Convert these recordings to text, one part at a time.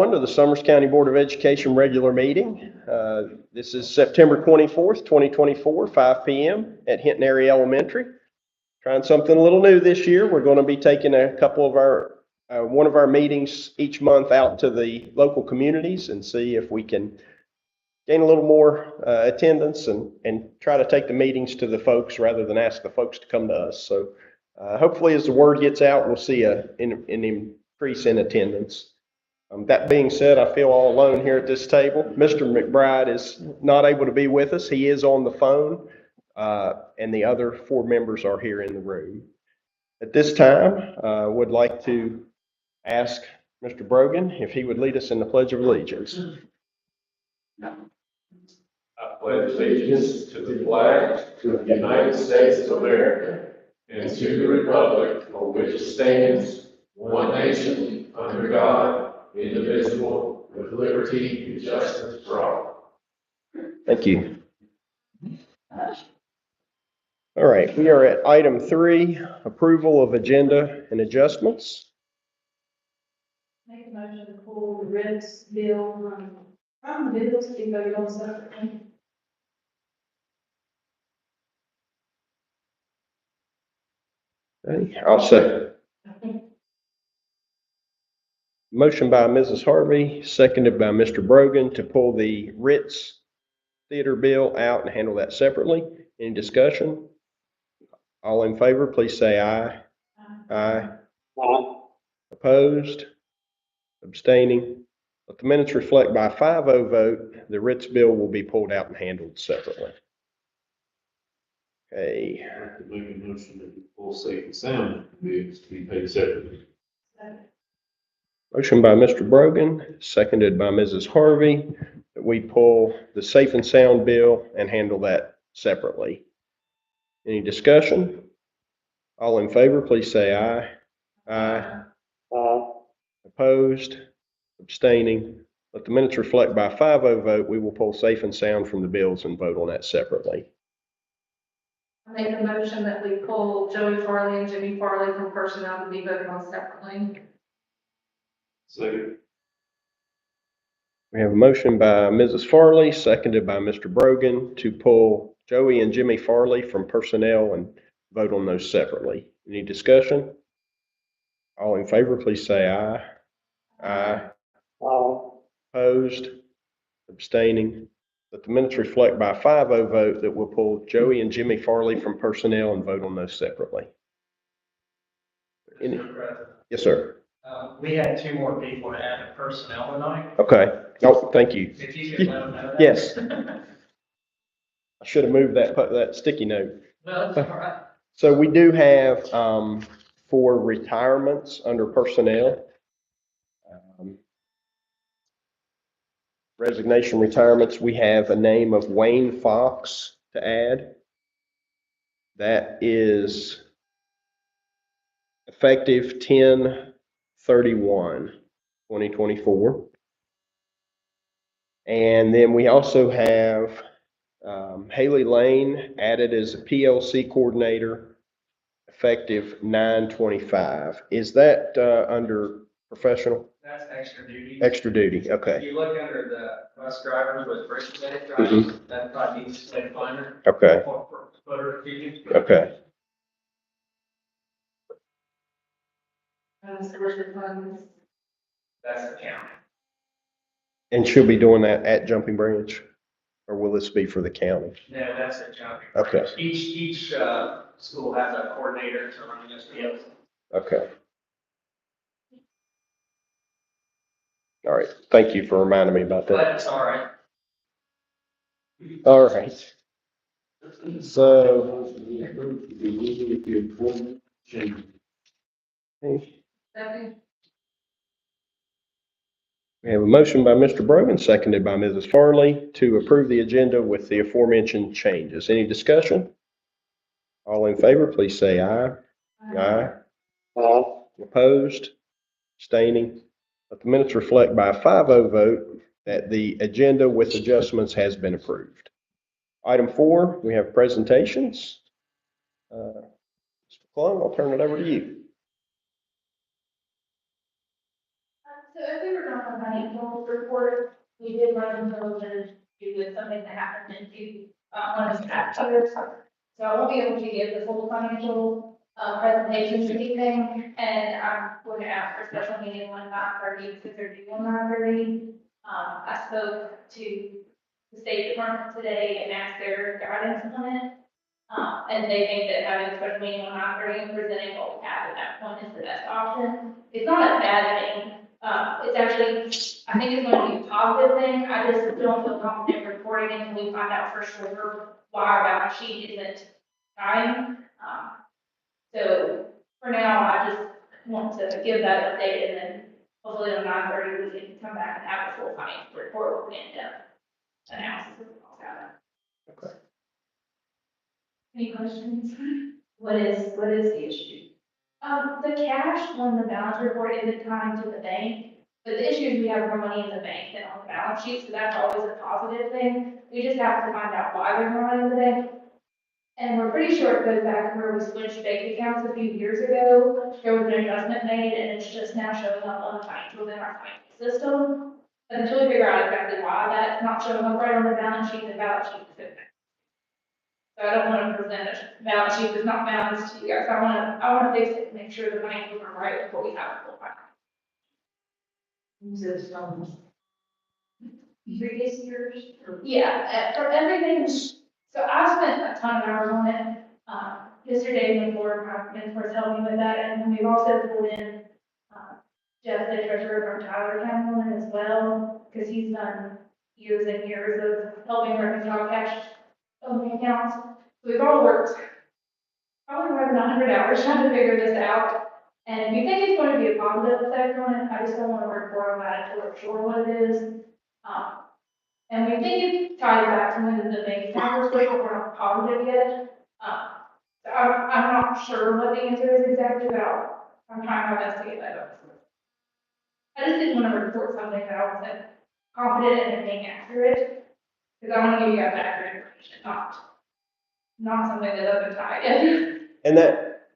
To the Summers County Board of Education regular meeting. This is September 24th, 2024, 5 p.m. at Hinton Area Elementary. Trying something a little new this year. We're going to be taking a couple of one of our meetings each month out to the local communities and see if we can gain a little more attendance and try to take the meetings to the folks rather than ask the folks to come to us. So hopefully as the word gets out, we'll see an increase in attendance. That being said, I feel all alone here at this table. Mr. McBride is not able to be with us. He is on the phone, and the other 4 members are here in the room. At this time, I would like to ask Mr. Brogan if he would lead us in the Pledge of Allegiance. I pledge allegiance to the flag of the United States of America and to the republic for which it stands, one nation, under God, indivisible, with liberty and justice for all. Thank you. All right, we are at item 3, approval of agenda and adjustments. Make a motion to pull the RITS bill from the bills to be voted on separately. Okay, I'll second. Motion by Mrs. Harvey, seconded by Mr. Brogan to pull the Ritz Theater bill out and handle that separately. Any discussion? All in favor, please say aye. Aye. Opposed? Abstaining? Let the minutes reflect by a 5-0 vote, the Ritz bill will be pulled out and handled separately. Okay. I'd like to make a motion that we pull Safe and Sound bills to be paid separately. Motion by Mr. Brogan, seconded by Mrs. Harvey, that we pull the Safe and Sound bill and handle that separately. Any discussion? All in favor, please say aye. Aye. Opposed? Abstaining? Let the minutes reflect by a 5-0 vote, we will pull Safe and Sound from the bills and vote on that separately. I make a motion that we pull Joey Farley and Jimmy Farley from personnel to be voted on separately. Second. We have a motion by Mrs. Farley, seconded by Mr. Brogan, to pull Joey and Jimmy Farley from personnel and vote on those separately. Any discussion? All in favor, please say aye. Aye. Opposed? Abstaining? Let the minutes reflect by a 5-0 vote that we'll pull Joey and Jimmy Farley from personnel and vote on those separately. Yes, sir. We had 2 more people to add to personnel tonight. Okay. Oh, thank you. If you could let them know that. Yes. I should have moved that sticky note. No, that's all right. So we do have 4 retirements under personnel. Resignation retirements, we have a name of Wayne Fox to add. That is effective 10/31/2024. And then we also have Haley Lane added as a PLC coordinator effective 9/25. Is that under professional? That's extra duty. Extra duty, If okay. you look under the bus drivers with bracelet driving, that probably needs to stay finer. Okay, For footer feeding. okay. Where's the funds? That's the county. And she'll be doing that at Jumping Branch? Or will this be for the county? No, that's a junk. Okay. Each school has a coordinator to run this field. Okay. All right, thank you for reminding me about But that. it's all right. All right. So, Second. we have a motion by Mr. Brogan, seconded by Mrs. Farley, to approve the agenda with the aforementioned changes. Any discussion? All in favor, please say aye. Aye. Opposed? Abstaining? Let the minutes reflect by a 5-0 vote that the agenda with adjustments has been approved. Item 4, we have presentations. Mr. McClung, I'll turn it over to you. So as we were talking about financial report. We did run into a little bit due to something that happened in one of the past years. So I won't be able to give the full financial, presentation this evening, and I'm going to ask for a special meeting on 9:30, because they're due on 9:30. I spoke to the State Department today and asked their guidance on it. And they think that having a special meeting on 9:30 and presenting what we have at that point is the best option. It's not a bad thing. It's actually, I think it's going to be a positive thing. I just don't feel confident reporting until we find out for sure why our balance sheet isn't dying. So for now, I just want to give that update, and then hopefully on 9:30, we can come back and have a full financial report with in-depth analysis of all that. Okay. Any questions? What is the issue? The cash on the balance report isn't tied to the bank, but the issue is we have more money in the bank than on the balance sheet, so that's always a positive thing. We just have to find out why there's more money in the bank. And we're pretty sure it goes back to where we switched bank accounts a few years ago. There was an adjustment made, and it's just now showing up on the financials in our financial system. But until we figure out exactly why that's not showing up right on the balance sheet, the balance sheet is good. So I don't want to present a balance sheet that's not balanced to you guys. I want to fix it, and make sure the financials are right before we have a full final. Use those from Previous years? Yeah, for everything, so I spent a ton of hours on it. Yesterday, my board, my mentors helped me with that, and we've also pulled in, Jeff, the treasurer from Tyler County as well, because he's done years and years of helping reconcile cash opening accounts. So we've all worked probably more than 100 hours trying to figure this out. And we think it's going to be a positive effect on it. I just don't want to report on that until we're sure what it is. And we think it ties back to when the bank account was but we're not positive yet. So I'm not sure what the answer is exactly, but I'm trying my best to get that up. I just didn't want to report something that I wasn't confident in it being accurate, because I want to give you guys accurate information, not something that doesn't tie in. And that,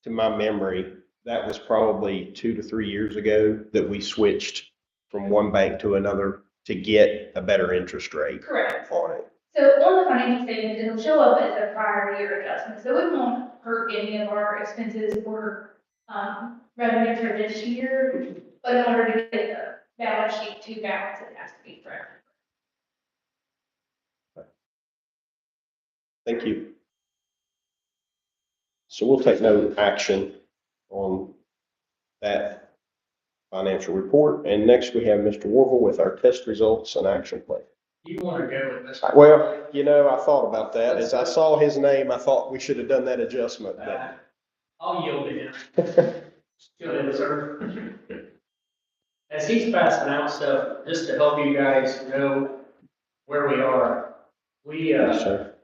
to my memory, that was probably 2 to 3 years ago that we switched from one bank to another to get a better interest rate Correct. on it. So on the financial statement, it'll show up as a prior year adjustment, so it won't hurt any of our expenses or revenue for this year. But in order to get the balance sheet to balance, it has to be correct. Thank you. So we'll take no action on that financial report. And next we have Mr. Warble with our test results and action plan. You want to go with this? Well, you know, I thought about that. As I saw his name, I thought we should have done that adjustment. But I'll yield to him. Go ahead, sir. As he's passing out stuff, just to help you guys know where we are, Yes, sir.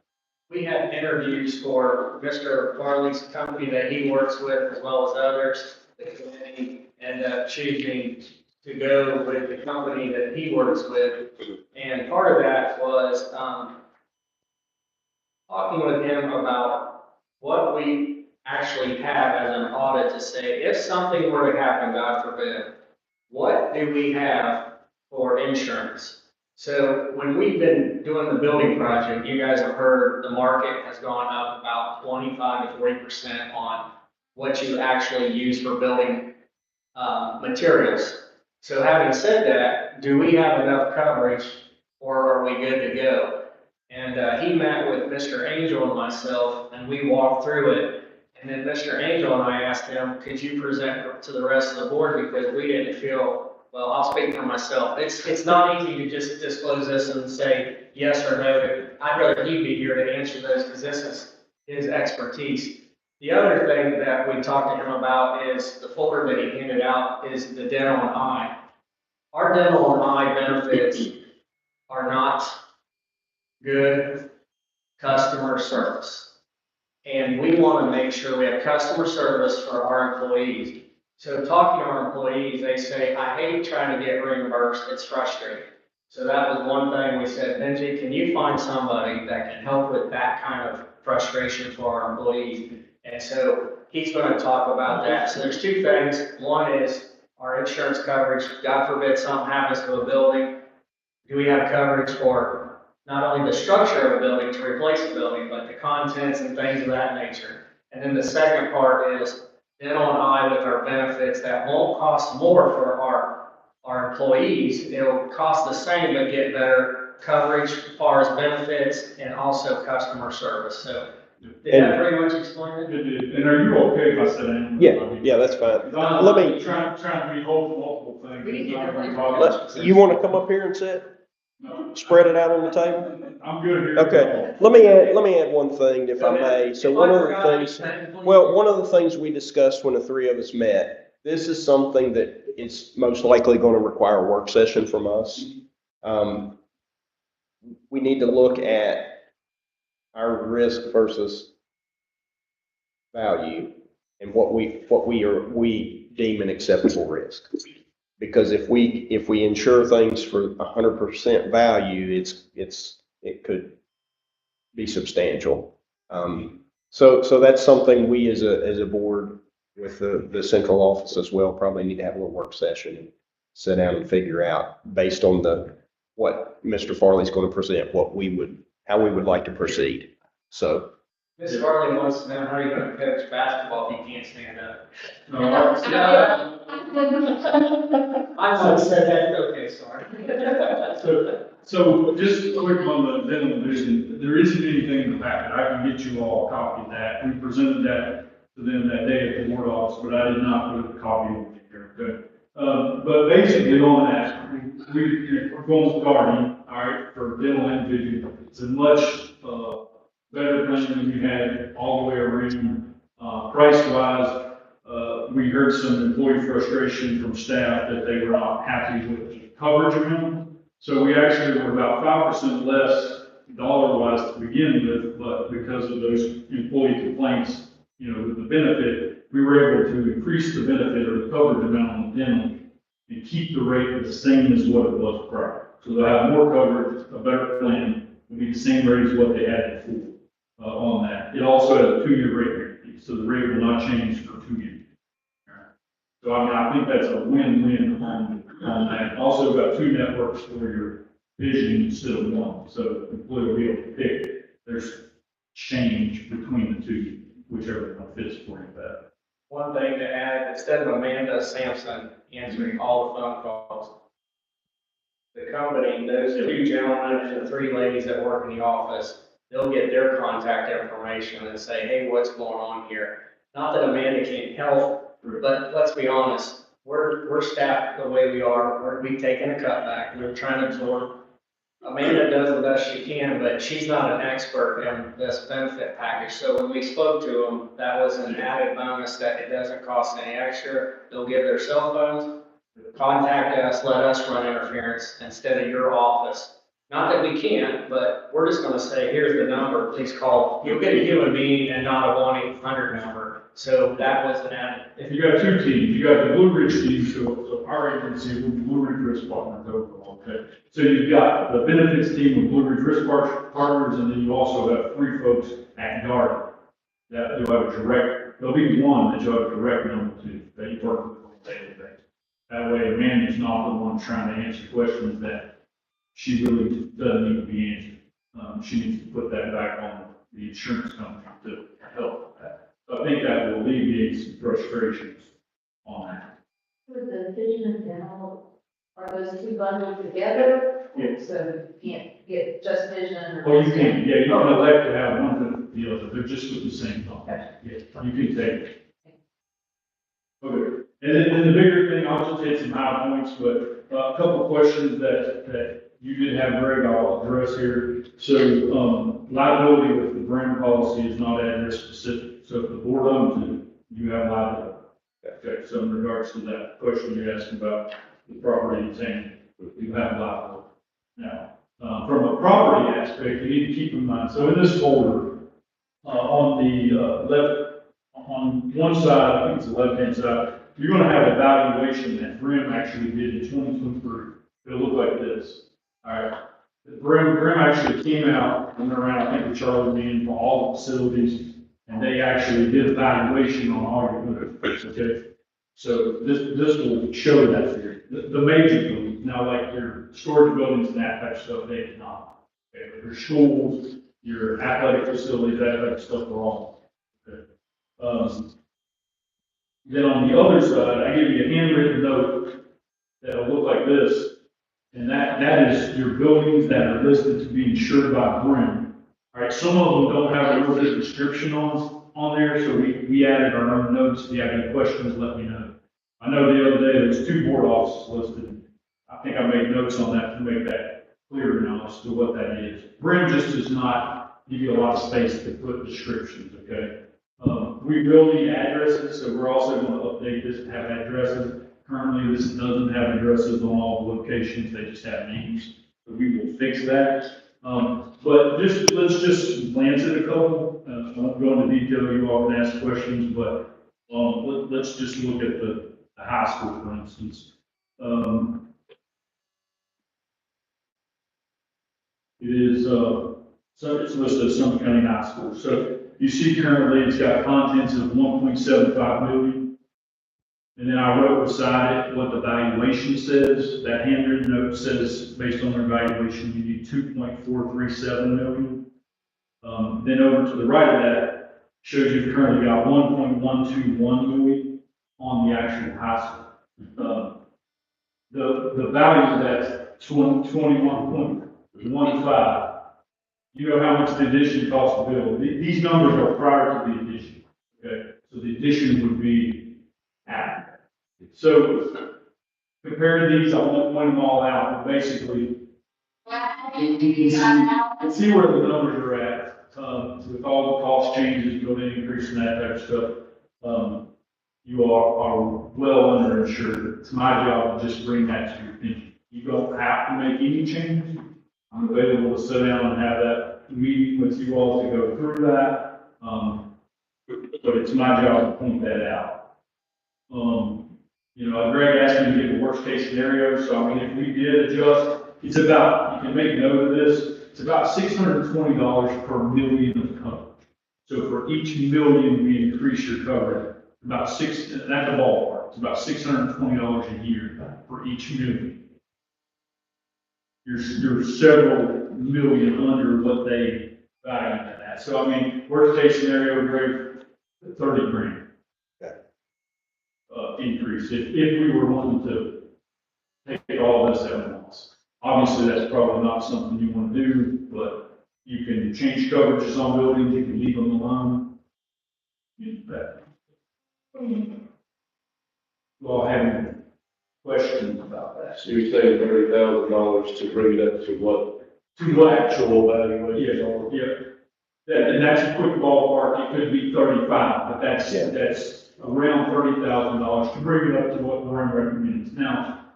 we had interviews for Mr. Farley's company that he works with, as well as others. The committee ended up choosing to go with the company that he works with. And part of that was talking with him about what we actually have as an audit to say, if something were to happen, God forbid, what do we have for insurance? So when we've been doing the building project, you guys have heard the market has gone up about 25 to 40% on what you actually use for building materials. So having said that, do we have enough coverage or are we good to go? And he met with Mr. Angel and myself and we walked through it. And then Mr. Angel and I asked him, could you present to the rest of the board, because we didn't feel, well, I'll speak for myself. It's not easy to just disclose this and say yes or no. I'd rather he be here to answer those because this is his expertise. The other thing that we talked to him about is the folder that he handed out is the dental and eye. Our dental and eye benefits are not good customer service. And we want to make sure we have customer service for our employees. So talking to our employees, they say, I hate trying to get reimbursed, it's frustrating. So that was one thing we said, Benji, can you find somebody that can help with that kind of frustration for our employees? And so he's going to talk about that. So there's two things. One is our insurance coverage, God forbid something happens to a building, do we have coverage for not only the structure of a building to replace a building, but the contents and things of that nature? And then the second part is dental and eye with our benefits that won't cost more for our employees. It'll cost the same, but get better coverage as far as benefits and also customer service. So did that pretty much explain it? It did. And are you okay if I sit down? Yeah, that's fine. Let me, Trying to be hold multiple things. We can get Not everything. talk- you want to come up here and sit? No, Spread it out on the table? I'm good here. Okay, let me add one thing if I may. So one of the things, well, one of the things we discussed when the three of us met, this is something that is most likely going to require a work session from us. We need to look at our risk versus value and what we deem an acceptable risk. Because if we insure things for 100% value, it could be substantial. So that's something we as a board with the central office as well, probably need to have a little work session, sit down and figure out based on what Mr. Farley's going to present, how we would like to proceed. So. Ms. Farley wants to know how you're gonna coach basketball if you can't stand up. No, I would have said that, okay, sorry. So just quick on the dental vision, there isn't anything in the packet. I can get you all a copy of that. We presented that to them that day at the board office, but I did not put a copy of it here, okay? But basically on that, we're going with Guardian, all right, for dental and vision. It's a much, better plan than we had all the way around. Price wise, we heard some employee frustration from staff that they were not happy with the coverage amount. So we actually were about 5% less dollar wise to begin with, but because of those employee complaints, with the benefit, we were able to increase the benefit or the coverage amount on the dental and keep the rate the same as what it was prior. So they'll have more coverage, a better plan, will be the same rate as what they had before. On that. It also has a 2-year rate guarantee, so the rate will not change for 2 years. All right. So I think that's a win-win on that. Also got 2 networks for your vision instead of 1, so the employee will be able to pick. There's change between the 2, whichever one fits for you better. One thing to add, instead of Amanda Sampson answering all the phone calls, the company, those 2 gentlemen and the 3 ladies that work in the office, they'll get their contact information and say, hey, what's going on here? Not that Amanda can't help, but let's be honest, we're staffed the way we are. We've taken a cutback. We're trying to absorb. Amanda does the best she can, but she's not an expert in this benefit package. So when we spoke to them, that was an added bonus that it doesn't cost any extra. They'll give their cell phones, contact us, let us run interference instead of your office. Not that we can't, but we're just gonna say, here's the number, please call. You'll get a human being and not a 1-800 number. So that was an added. If you got 2 teams, you got the Blue Ridge team, so our agency, Blue Ridge Risk Partners overall, okay? So you've got the benefits team with Blue Ridge Risk Partners, and then you also have 3 folks at Guardian that you'll have there'll be 1 that you'll have a direct number to, that you work with on a daily basis. That way, Amanda's not the one trying to answer questions that she really doesn't need to be answered. She needs to put that back on the insurance company to help with that. So I think that will alleviate some frustrations on that. With the vision and dental, are those 2 bundled together? Yeah. So you can't get just vision or? Well, you can, yeah, you can elect to have one for the other, they're just with the same company. Yeah, you can take it. Okay, and then the bigger thing, I'll just hit some high points, but a couple of questions that you did have, Greg, I'll address here. So, liability with the brand policy is not address specific. So if the board owns it, you have liability. Okay, so in regards to that question you're asking about the property exam, you have liability. Now, from a property aspect, you need to keep in mind, so in this folder, on the on one side, I think it's the left-hand side, you're gonna have a valuation that Brim actually did in 2023. It'll look like this. All right. Brim actually came out, went around, I think with Charlie Bean for all the facilities, and they actually did a valuation on all your goods, okay? So this will show that here. The major buildings, now like your storage buildings and that type of stuff, they do not. Okay, but your schools, your athletic facilities, that type of stuff are all. Okay. Then on the other side, I give you a handwritten note that'll look like this. And that is your buildings that are listed to be insured by Brim. All right, some of them don't have a real good description on there, so we added our own notes. If you have any questions, let me know. I know the other day there was 2 board offices listed. I think I made notes on that to make that clear now as to what that is. Brim just does not give you a lot of space to put descriptions, okay? We will need addresses, so we're also going to update this to have addresses. Currently, this doesn't have addresses on all the locations, they just have names. So we will fix that. But let's just glance at a couple. I won't go into detail, you all can ask questions, but let's just look at the high school, for instance. It is, so it's listed as Summit County High School. So you see currently it's got contents of 1.75 million. And then I wrote beside it what the valuation says. That handwritten note says, based on their valuation, you need 2.437 million. Then over to the right of that shows you've currently got 1.121 million on the actual high school. The value of that 21.15. You know how much the addition costs to build. These numbers are prior to the addition. Okay, so the addition would be after. So compared to these, I won't point them all out, but basically, you can see where the numbers are at, with all the cost changes, building increase and that type of stuff. You are well underinsured. It's my job to just bring that to your attention. You don't have to make any changes. I'm available to sit down and have that meeting with you all to go through that. But it's my job to point that out. You know, Greg asked me to give a worst case scenario, so I mean, if we did adjust, it's about, you can make note of this, it's about $620 per million of coverage. So for each million we increase your coverage, that's the ballpark, it's about $620 a year for each million. You're several million under what they value that at. So I mean, worst case scenario, Greg, 30 grand. Increase if we were wanting to take all this at once. Obviously, that's probably not something you want to do, but you can change coverages on buildings, you can leave them alone. You all have any questions about that? So you're saying $30,000 to bring it up to what? To actual valuation? Yeah. And that's a quick ballpark, it could be 35, but that's around $30,000 to bring it up to what Warren recommends. Now,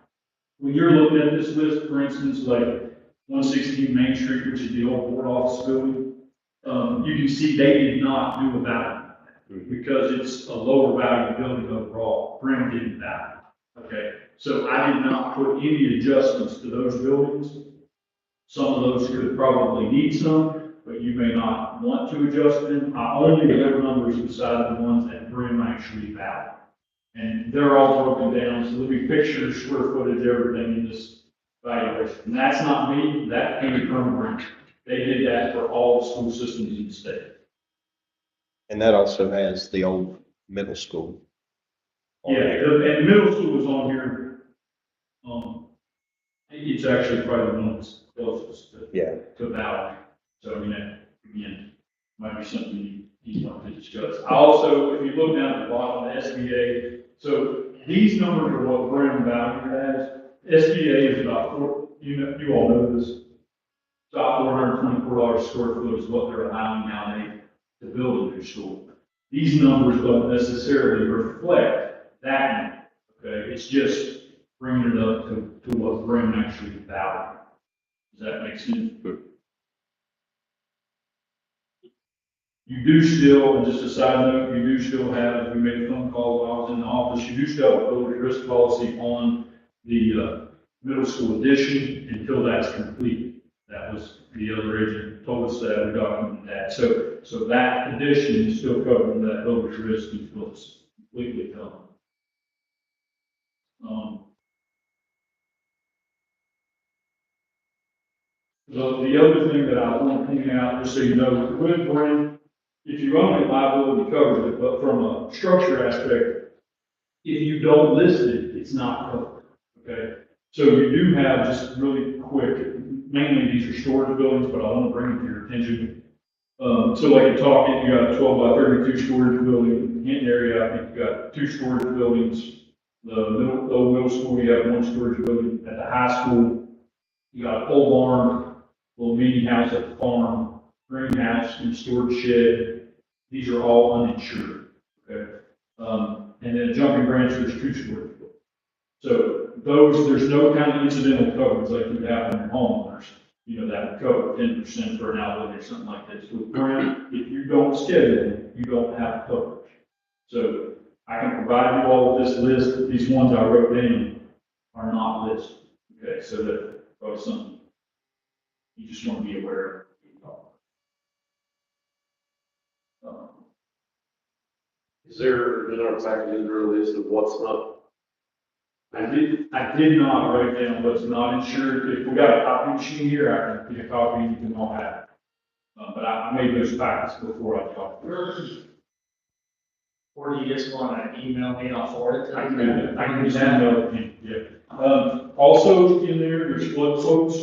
when you're looking at this list, for instance, like 116 Main Street, which is the old board office building, you can see they did not do a value because it's a lower value building overall. Brim didn't value. Okay, so I did not put any adjustments to those buildings. Some of those could probably need some, but you may not want to adjust them. I only put numbers beside the ones that Brim actually valued. And they're all broken down, so there'll be pictures, square footage, everything in this valuation. And that's not me, that came from Brim. They did that for all the school systems in the state. And that also has the old middle school. Yeah, and middle school is on here. It's actually probably one of the closest to Valley. So, I mean, that, again, might be something you want to discuss. Also, if you look down at the bottom of the SBA, so these numbers are what Brim valued as. SBA is about you all know this, about $424 square foot is what they're allowing nowadays to build a new school. These numbers don't necessarily reflect that number, okay? It's just bringing it up to what Brim actually valued. Does that make sense? You do still, and just a side note, you do still have, we made a phone call while I was in the office, you do still have a builder's risk policy on the middle school addition until that's complete. That was, the other agent told us that, we documented that. So that addition is still covering that builder's risk until it's completely done. The other thing that I want to point out, just so you know, with Brent, if you own it, liability covers it, but from a structure aspect, if you don't list it, it's not covered, okay? So you do have, just really quick, mainly these are storage buildings, but I want to bring it to your attention. So like in Talkit, you got a 12 by 32 storage building. Hinton area, I think you got 2 storage buildings. The old middle school, you have 1 storage building. At the high school, you got a pole barn, little meeting house at the farm, greenhouse, and storage shed. These are all uninsured, okay? And then Jumping Branch, there's 2 storage buildings. So those, there's no kind of incidental coverage like you have on your homeowners. You know, that would cover 10% for an outlet or something like this. With Brent, if you don't schedule it, you don't have coverage. So I can provide you all with this list, but these ones I wrote down are not listed. Okay, so that's something you just want to be aware of. Is there, in our package, is there a list of what's not? I did not write down what's not insured. If we got a copy machine here, I can get a copy and you can all have it. But I made those packets before I talked. Or do you just want to email me and I'll forward it to I you? can do that. I can just email it to you, yeah. Also in there, there's flood quotes.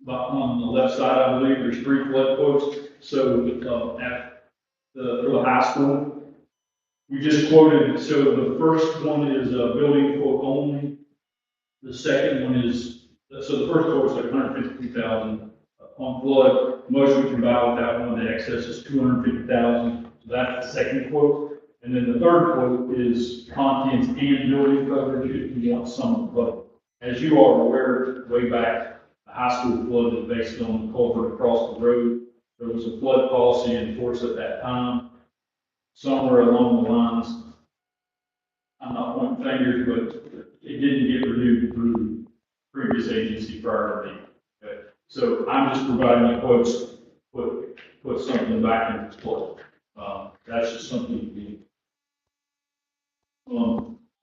But on the left side, I believe there's 3 flood quotes. So, for the high school, we just quoted, so the first one is a building quote only. The second one is, so the first quote is like 152,000 on flood. Most we can buy with that one, the excess is 250,000. So that's the second quote. And then the third quote is contents and building coverage if you want some flood. As you are aware, way back, the high school flood is based on the culvert across the road. There was a flood policy in force at that time. Somewhere along the lines, I'm not pointing fingers, but it didn't get renewed through previous agency prior to me. Okay? So I'm just providing you quotes, put something back into play. That's just something to be.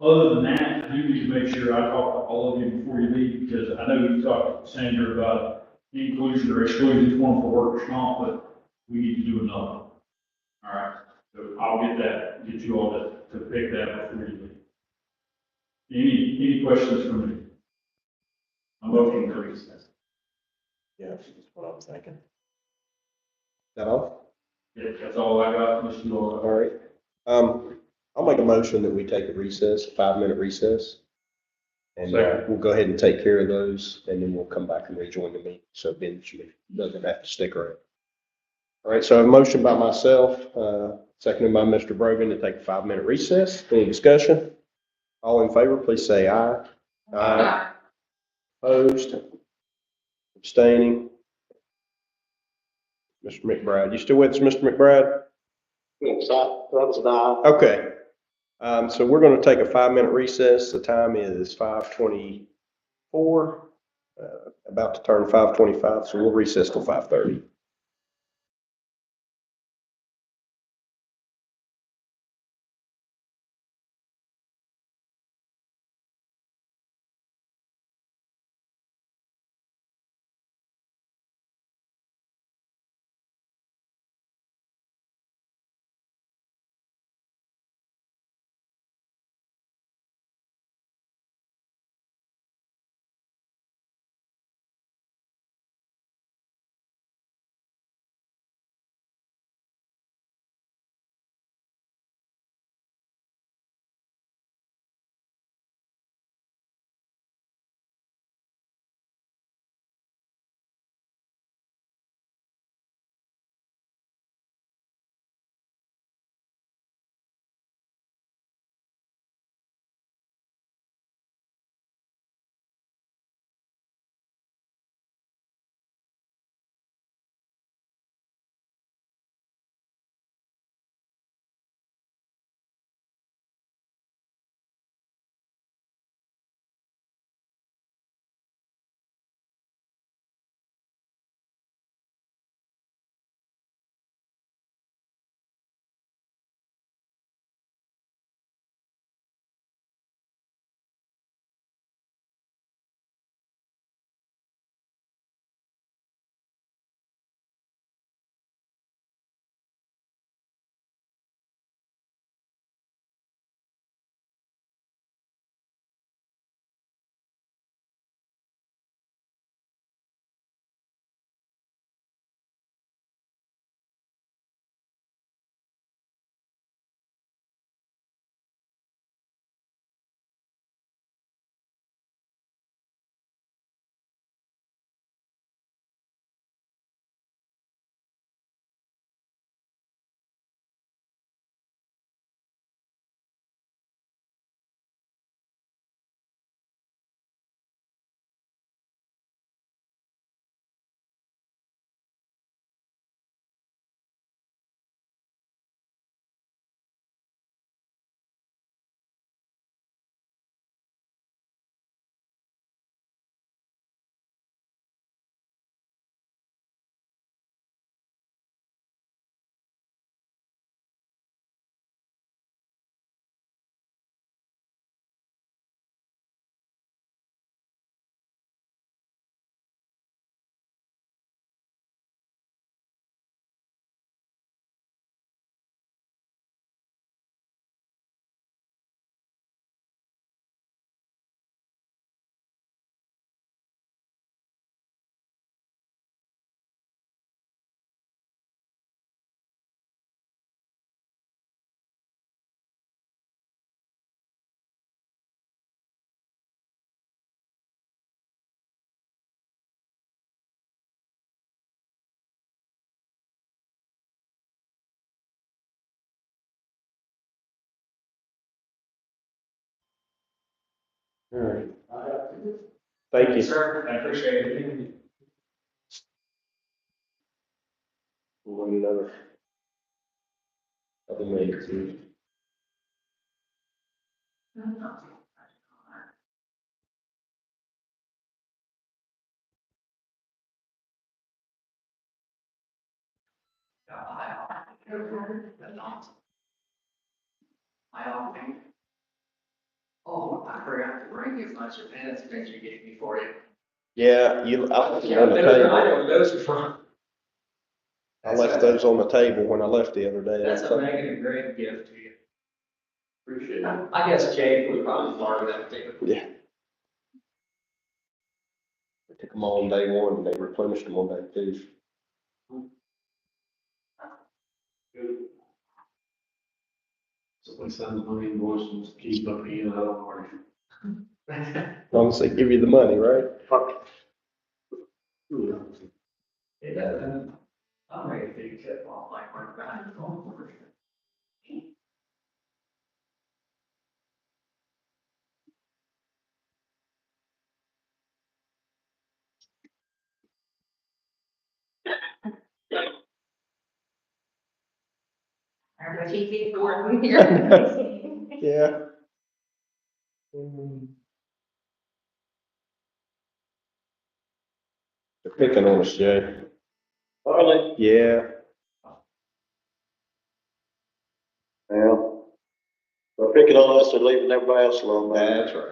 Other than that, I do need to make sure I talk to all of you before you leave, because I know you talked to Sandra about inclusion or exclusion form for workers' comp, but we need to do another one. All right, so I'll get you all to pick that before you leave. Any questions from me? I'm open to recess. Yeah, that's what I'm thinking. That all? Yeah, that's all I got, Mr. Law. All right. I'll make a motion that we take a recess, 5-minute recess. And we'll go ahead and take care of those, and then we'll come back and rejoin the meeting. So Ben doesn't have to stick around. All right, so a motion by myself, seconded by Mr. Brogan to take a 5-minute recess. Any discussion? All in favor, please say aye. Aye. Opposed? Abstaining? Mr. McBride, you still with us, Mr. McBride? Yes, that was not. Okay. So we're going to take a 5-minute recess. The time is 5:24, about to turn 5:25, so we'll recess till 5:30. All right. Thank you. Sir, I appreciate it. We'll wait another couple minutes. Oh, I forgot to bring you a bunch of minutes that you gave me for you. Yeah, I left them on the I table. know what those are from. I left those on the table when I left the other day. That's a Megan and Greg gift to you. Appreciate it. I guess Jake would probably borrow that too. Yeah. I took them all on day one and they replenished them on day two. So we send the money invoices, keep up the, or. As long as they give you the money, right? I'm ready to take a tip off like we're back. Everybody keep it working here. Yeah. They're picking on us, Jay. Harley? Yeah. Well, they're picking on us, they're leaving everybody else alone. That's right.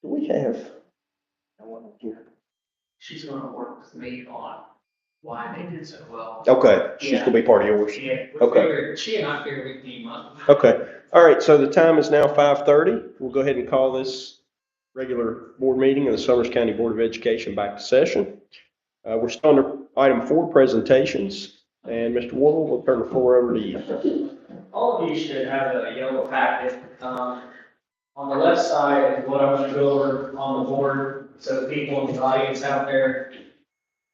Do we have? No one here. She's gonna work with me on why they did so well. Okay, she's gonna be part of yours. Yeah. Okay. She and I figured we'd team up. Okay, all right, so the time is now 5:30. We'll go ahead and call this regular board meeting of the Summers County Board of Education back to session. We're still under item 4, presentations, and Mr. Warble, we'll turn the floor over to you. All of you should have a yellow packet. On the left side is what I'm gonna go over on the board, so the people in the audience out there,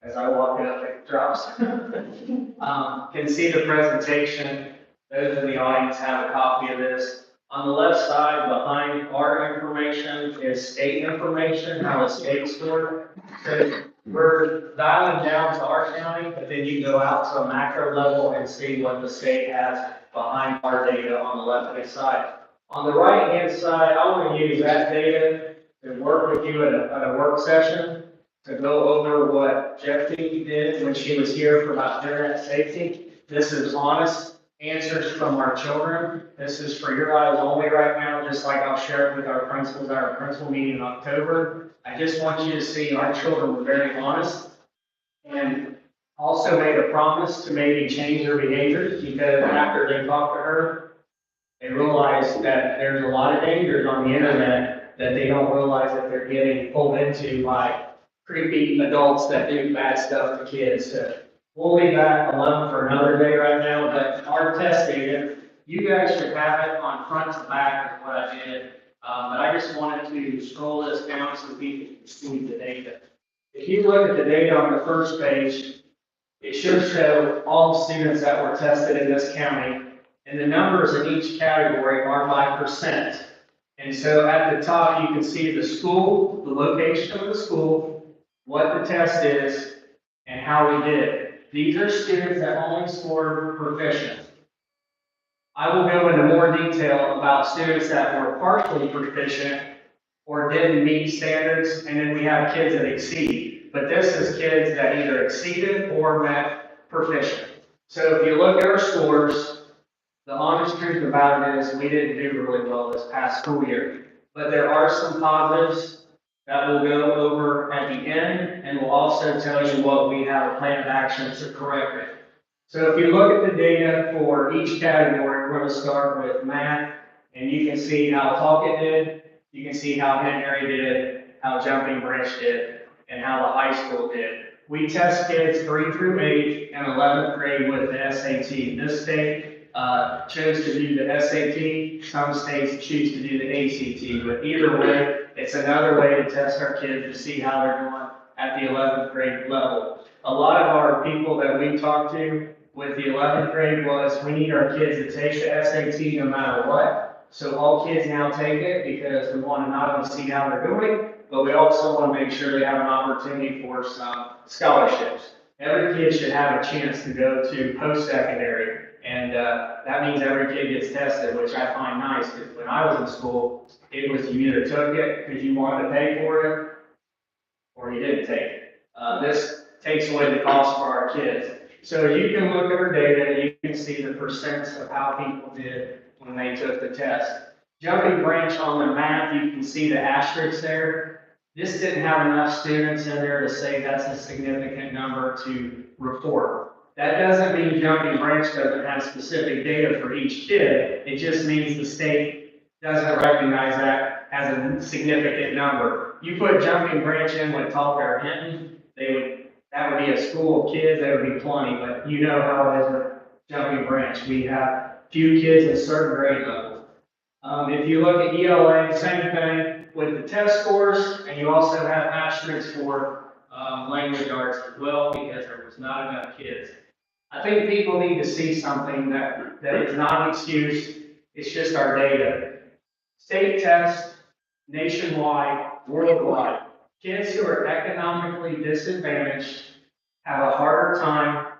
as I walk it up, it drops. Can see the presentation. Those in the audience have a copy of this. On the left side, behind our information is state information, how the states work. So we're dialing down to our county, but then you go out to a macro level and see what the state has behind our data on the left-hand side. On the right-hand side, I want to use that data to work with you at a work session to go over what Jeffy did when she was here for about internet safety. This is honest answers from our children. This is for your eyes only right now, just like I'll share it with our principals at our principal meeting in October. I just want you to see our children were very honest and also made a promise to maybe change their behaviors, because after they talked to her, they realized that there's a lot of dangers on the internet that they don't realize that they're getting pulled into by creepy adults that do bad stuff to kids. So we'll leave that alone for another day right now, but our test data, you guys should have it on front to back of what I did. But I just wanted to scroll this down so people can see the data. If you look at the data on the first page, it should show all the students that were tested in this county. And the numbers in each category are by percent. And so at the top, you can see the school, the location of the school, what the test is, and how we did it. These are students that only scored proficient. I will go into more detail about students that were partially proficient or didn't meet standards, and then we have kids that exceed. But this is kids that either exceeded or met proficient. So if you look at our scores, the honest truth about it is we didn't do really well this past school year, but there are some positives that we'll go over at the end, and we'll also tell you what we have a plan of action to correct it. So if you look at the data for each category, we're going to start with math, and you can see how Talkit did, you can see how Henry did, how Jumping Branch did, and how the high school did. We test kids 3 through 8 and 11th grade with the SAT. This state chose to do the SAT. Some states choose to do the ACT. But either way, it's another way to test our kids to see how they're doing at the 11th grade level. A lot of our people that we talked to with the 11th grade was, we need our kids to take the SAT no matter what. So all kids now take it because we want to not only see how they're doing, but we also want to make sure they have an opportunity for some scholarships. Every kid should have a chance to go to post-secondary, and that means every kid gets tested, which I find nice, because when I was in school, it was you either took it because you wanted to pay for it, or you didn't take it. This takes away the cost for our kids. So you can look at our data, and you can see the percents of how people did when they took the test. Jumping branch on the map, you can see the asterisks there. This didn't have enough students in there to say that's a significant number to report. That doesn't mean jumping branch doesn't have specific data for each kid. It just means the state doesn't recognize that as a significant number. You put jumping branch in with Tulare Hinton, that would be a school of kids, that would be plenty, but you know how it is with jumping branch. We have few kids in certain grade levels. If you look at ELA, same thing with the test scores, and you also have asterisks for language arts as well, because there was not enough kids. I think people need to see something that is not an excuse, it's just our data. State tests, nationwide, worldwide. Kids who are economically disadvantaged have a harder time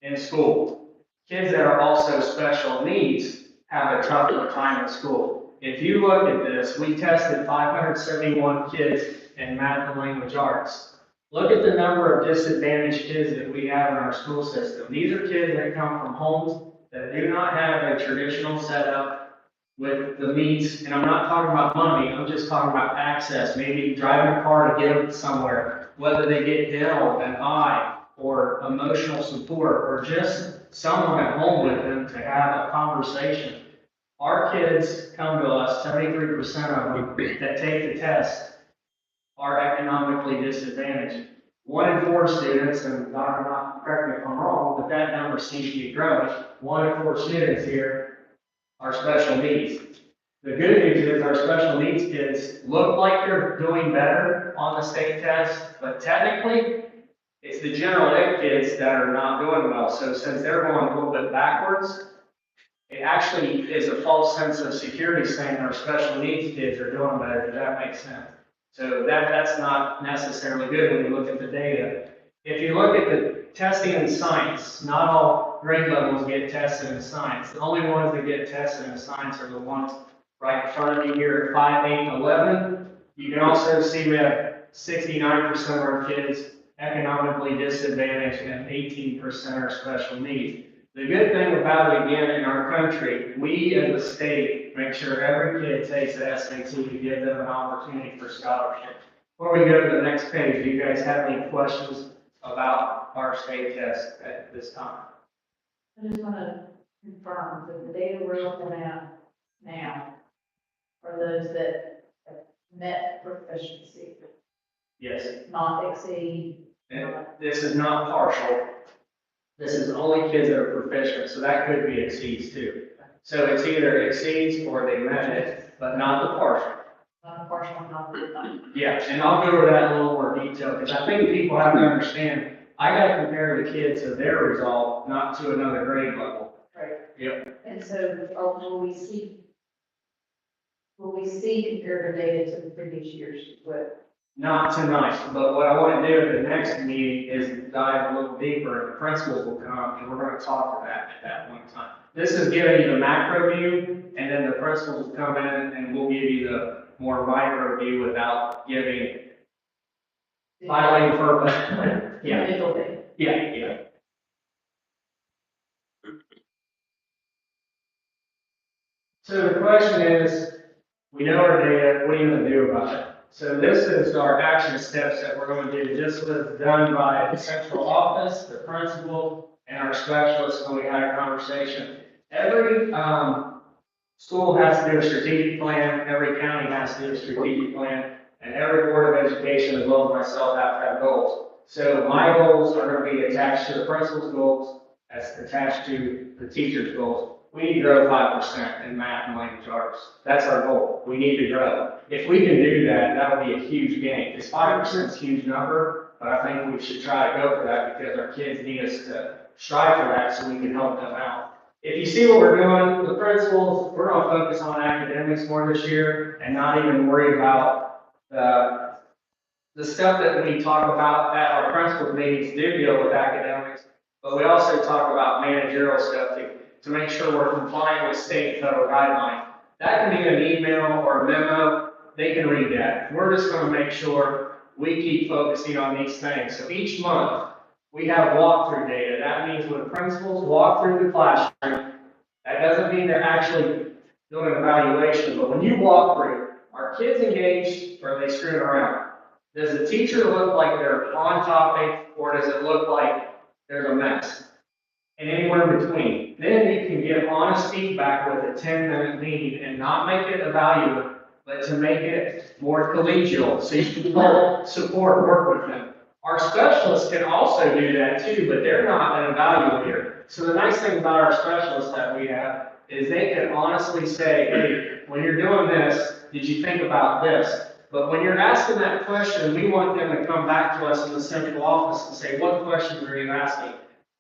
in school. Kids that are also special needs have a tougher time in school. If you look at this, we tested 571 kids in math and language arts. Look at the number of disadvantaged kids that we have in our school system. These are kids that come from homes that do not have a traditional setup with the means, and I'm not talking about money, I'm just talking about access, maybe driving a car to get them somewhere, whether they get dental, an eye, or emotional support, or just someone at home with them to have a conversation. Our kids come to us, 73% of them that take the test are economically disadvantaged. 1 in 4 students, and Dr. Knott, correct me if I'm wrong, but that number seems to be growing. 1 in 4 students here are special needs. The good news is our special needs kids look like they're doing better on the state test, but technically, it's the general ed kids that are not doing well. So since they're going a little bit backwards, it actually is a false sense of security saying our special needs kids are doing better. Does that make sense? So that's not necessarily good when you look at the data. If you look at the testing in science, not all grade levels get tested in science. The only ones that get tested in science are the ones right in front of you here at 5, 8, and 11. You can also see we have 69% of our kids economically disadvantaged and 18% are special needs. The good thing about it, again, in our country, we as a state make sure every kid takes the SAT to give them an opportunity for scholarship. Before we go to the next page, do you guys have any questions about our state test at this time? I just want to confirm that the data we're looking at now are those that have met proficiency, Yes. not exceed. And this is not partial. This is only kids that are proficient, so that could be exceeds too. So it's either exceeds or they met it, but not the partial. Not partial, not the. Yeah, and I'll go over that in a little more detail, because I think people have to understand, I gotta compare the kids to their result, not to another grade level. Right. Yep. And so, will we see comparative data to the previous years with? Not tonight, but what I want to do at the next meeting is dive a little deeper, and the principals will come, and we're going to talk to that at that one time. This is giving you the macro view, and then the principals will come in and we'll give you the more micro view without giving violating purpose. Yeah, Middle data. yeah. So the question is, we know our data, what are you going to do about it? So this is our action steps that we're going to do. This was done by the central office, the principal, and our specialists when we had a conversation. Every school has to do a strategic plan, every county has to do a strategic plan, and every board of education, as well as myself, have to have goals. So my goals are gonna be attached to the principal's goals, that's attached to the teacher's goals. We need to grow 5% in math and language arts. That's our goal. We need to grow. If we can do that, that would be a huge gain. Because 5% is a huge number, but I think we should try to go for that because our kids need us to strive for that so we can help them out. If you see what we're doing with the principals, we're gonna focus on academics more this year and not even worry about the stuff that we talk about at our principal meetings do deal with academics, but we also talk about managerial stuff to make sure we're compliant with state and federal guidelines. That can be an email or a memo, they can read that. We're just gonna make sure we keep focusing on these things. So each month, we have walkthrough data. That means when principals walk through the classroom, that doesn't mean they're actually doing an evaluation, but when you walk through, are kids engaged or are they screwing around? Does the teacher look like they're on topic or does it look like there's a mess? And anywhere in between. Then you can give honest feedback with a 10-minute meeting and not make it evaluative, but to make it more collegial so you can help support, work with them. Our specialists can also do that too, but they're not an evaluator. So the nice thing about our specialists that we have is they can honestly say, hey, when you're doing this, did you think about this? But when you're asking that question, we want them to come back to us in the central office and say, what questions are you asking?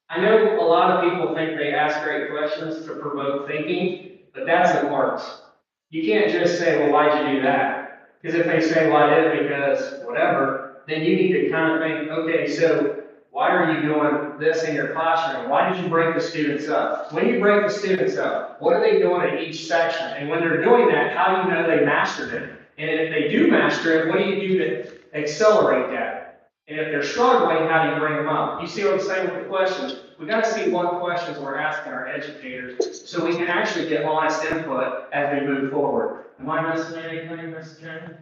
I know a lot of people think they ask great questions to promote thinking, but that's in works. You can't just say, well, why'd you do that? Because if they say, well, I did it because whatever, then you need to kind of think, okay, so why are you doing this in your classroom? Why did you break the students up? When you break the students up, what are they doing in each section? And when they're doing that, how do you know they mastered it? And if they do master it, what do you do to accelerate that? And if they're struggling, how do you bring them up? You see what I'm saying with the questions? We got to see what questions we're asking our educators so we can actually get honest input as we move forward. Am I missing anything, Mrs. Jen?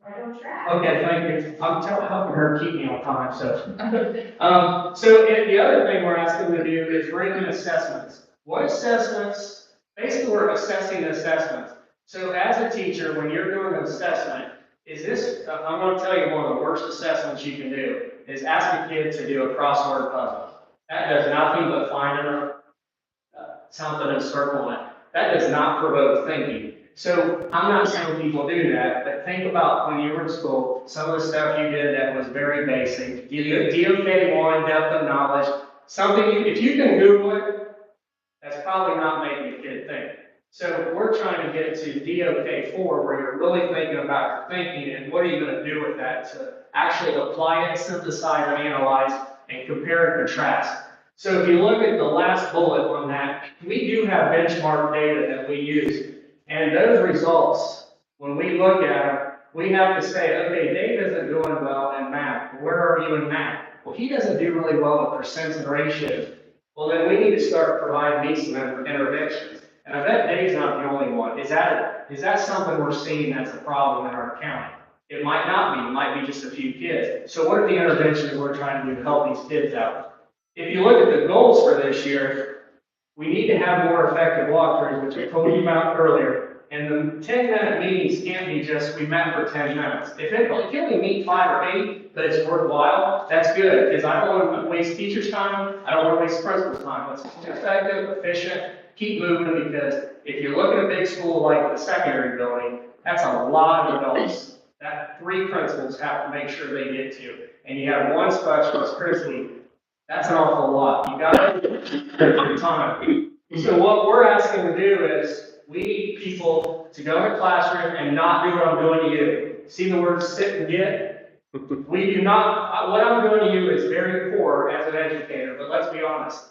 Right on track. Okay, thank you. I'm helping her keep me on time, so. The other thing we're asking them to do is bring in assessments. What assessments? Basically, we're assessing assessments. So as a teacher, when you're doing an assessment, is this, I'm going to tell you one of the worst assessments you can do, is ask a kid to do a crossword puzzle. That does nothing but finding something and circling it. That does not provoke thinking. So I'm not saying people do that, but think about when you were in school, some of the stuff you did that was very basic. You did DOK1, depth of knowledge, something, if you can Google it, that's probably not making a kid think. So we're trying to get to DOK4 where you're really thinking about your thinking and what are you going to do with that to actually apply it, synthesize, analyze, and compare and contrast. So if you look at the last bullet on that, we do have benchmark data that we use. And those results, when we look at them, we have to say, okay, Dave isn't doing well in math. Where are you in math? Well, he doesn't do really well with percents and ratios. Well, then we need to start providing these some interventions. And I bet Dave's not the only one. Is that something we're seeing as a problem in our county? It might not be. It might be just a few kids. So what are the interventions we're trying to do to help these kids out? If you look at the goals for this year, we need to have more effective walkthroughs, which I told you about earlier. And the 10-minute meetings can't be just, we met for 10 minutes. If you only meet 5 or 8, but it's worthwhile, that's good. Because I don't want to waste teachers' time. I don't want to waste principals' time. Let's be effective, efficient, keep moving, because if you look at a big school like the secondary building, that's a lot of adults that 3 principals have to make sure they get to. And you have 1 specialist, critically. That's an awful lot. You got to time. So what we're asking to do is we need people to go in the classroom and not do what I'm doing to you. See the word sit and get? We do not, what I'm doing to you is very poor as an educator, but let's be honest.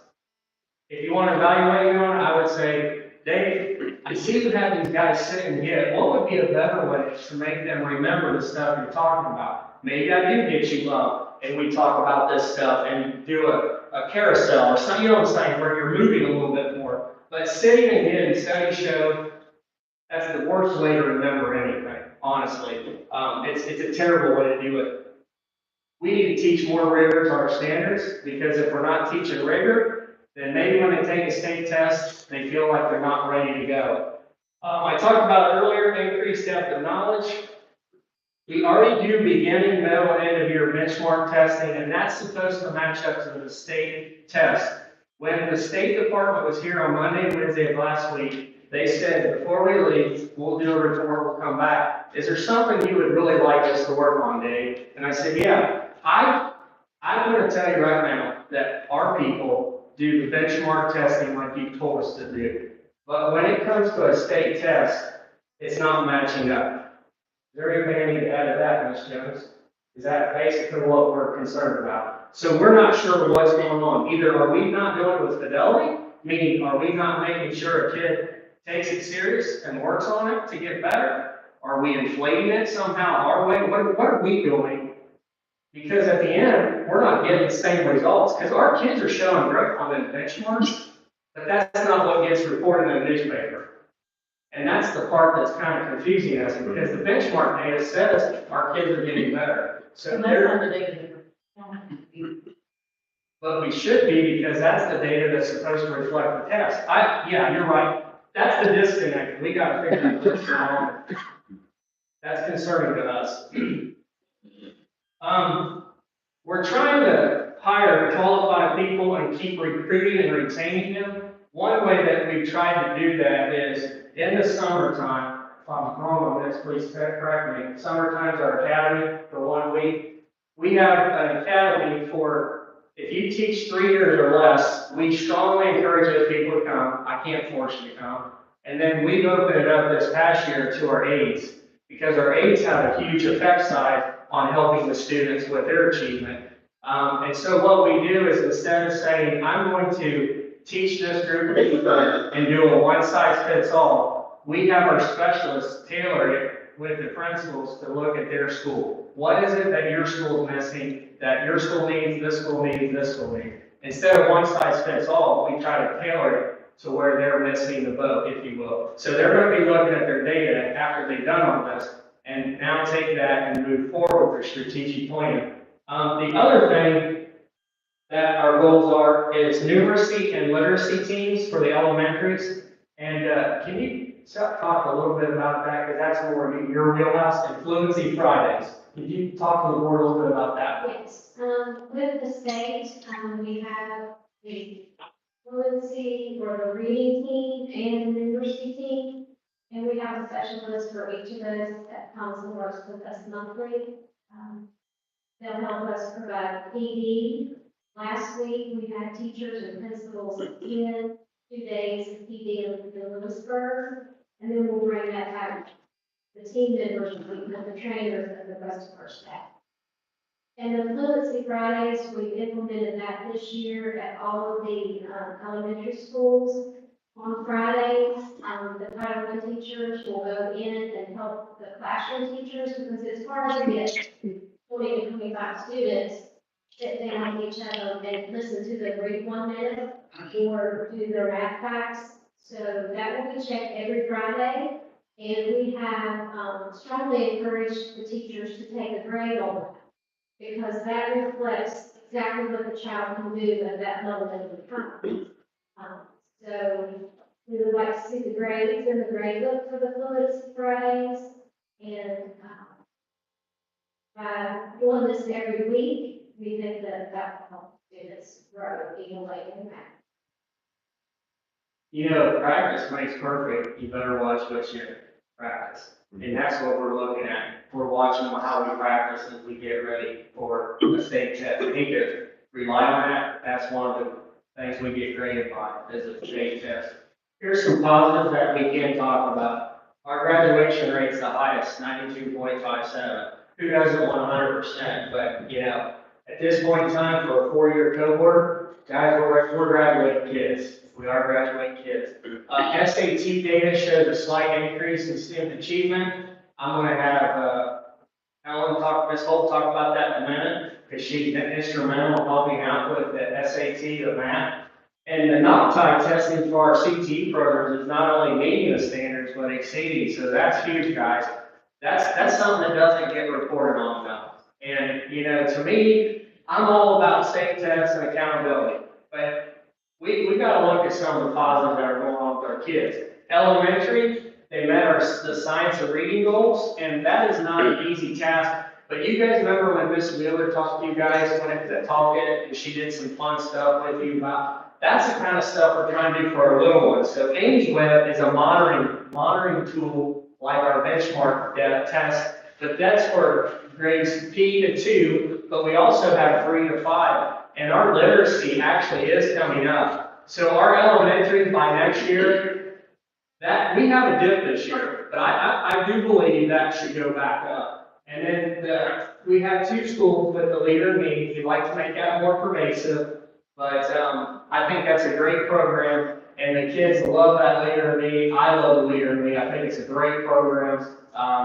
If you want to evaluate me on it, I would say, Dave, I see you have these guys sit and get. What would be a better way to make them remember the stuff you're talking about? Maybe I do get you low. And we talk about this stuff and do a carousel or something, you know what I'm saying, where you're moving a little bit more. But sitting and getting studies show that's the worst way to remember anything, honestly. It's a terrible way to do it. We need to teach more rigor to our standards, because if we're not teaching rigor, then maybe when they take a state test, they feel like they're not ready to go. I talked about earlier, increased depth of knowledge. We already do beginning, middle, and end of year benchmark testing, and that's supposed to match up to the state test. When the State Department was here on Monday, Wednesday of last week, they said, before we leave, we'll do a report, we'll come back. Is there something you would really like us to work on, Dave? And I said, yeah, I'm gonna tell you right now that our people do the benchmark testing like you told us to do. But when it comes to a state test, it's not matching up. Is there anything I need to add to that, Ms. Jones? Is that basically what we're concerned about? So we're not sure what's going on. Either are we not doing it with fidelity, meaning are we not making sure a kid takes it serious and works on it to get better? Are we inflating it somehow our way? What are we doing? Because at the end, we're not getting the same results, because our kids are showing growth on the benchmarks, but that's not what gets reported in the newspaper. And that's the part that's kind of confusing us, because the benchmark data says our kids are getting better. So And that's they're, not the data. but we should be, because that's the data that's supposed to reflect the test. Yeah, you're right. That's the disconnect. We got to figure out what's going on. That's concerning to us. We're trying to hire qualified people and keep recruiting and retaining them. One way that we've tried to do that is in the summertime. If I'm wrong on this, please correct me. Summertime's our academy for 1 week. We have an academy for, if you teach 3 years or less, we strongly encourage those people to come. I can't force you to come. And then we've opened it up this past year to our aides, because our aides have a huge effect size on helping the students with their achievement. And so what we do is, instead of saying, I'm going to teach this group of people and do a one-size-fits-all, we have our specialists tailor it with the principals to look at their school. What is it that your school is missing, that your school needs, this school needs, this school needs? Instead of one-size-fits-all, we try to tailor it to where they're missing the boat, if you will. So they're going to be looking at their data after they've done all this, and now take that and move forward with their strategic plan. The other thing that our goals are is numeracy and literacy teams for the elementaries. And can you talk a little bit about that, because that's more your wheelhouse, and Fluency Fridays. Can you talk to the board a little bit about that? Yes, with the state, we have the fluency or the reading team and the numeracy team. And we have a specialist for each of those that comes and works with us monthly. They'll help us provide PD. Last week, we had teachers and principals in 2 days of PD in Lewisburg. And then we'll bring that back, the team members, the trainers, and the rest of our staff. And the Fluency Fridays, we implemented that this year at all of the elementary schools. On Fridays, the Title I teachers will go in and help the classroom teachers, because it's hard to get 20 to 25 students sit down with each other and listen to them read 1 minute or do their math facts. So that will be checked every Friday. And we have strongly encouraged the teachers to take a grade on that, because that reflects exactly what the child can do at that level of time. So we would like to see the grades and the grade book for the Fluency Fridays. And by doing this every week, we think that that will help students grow even like in math. You know, practice makes perfect. You better watch what you practice. And that's what we're looking at. We're watching how we practice as we get ready for the state test. We need to rely on that. That's one of the things we get graded by, is a state test. Here's some positives that we can talk about. Our graduation rate's the highest, 92.57. Who doesn't want 100%? But, you know, at this point in time, for a 4-year cohort, guys, we're graduating kids. We are graduating kids. SAT data shows a slight increase in student achievement. I'm going to have Ms. Holt talk about that in a minute, because she's been instrumental in helping out with the SAT, the math. And the NOCTI testing for our CTE programs is not only meeting the standards, but exceeding. So that's huge, guys. That's something that doesn't get reported on enough. And, you know, to me, I'm all about state tests and accountability. But we got to look at some of the positives that are going on with our kids. Elementary, they met the science of reading goals, and that is not an easy task. But you guys remember when Miss Wheeler talked to you guys, went into the Talkit, and she did some fun stuff with you about, that's the kind of stuff we're trying to do for our little ones. So Amy's Web is a monitoring tool like our benchmark test, but that's for grades P to 2, but we also have 3 to 5, and our literacy actually is coming up. So our elementary by next year, that, we have a dip this year, but I do believe that should go back up. And then we have 2 schools with the Leader in Me. We'd like to make that more pervasive, but I think that's a great program, and the kids love that Leader in Me. I love the Leader in Me. I think it's a great program.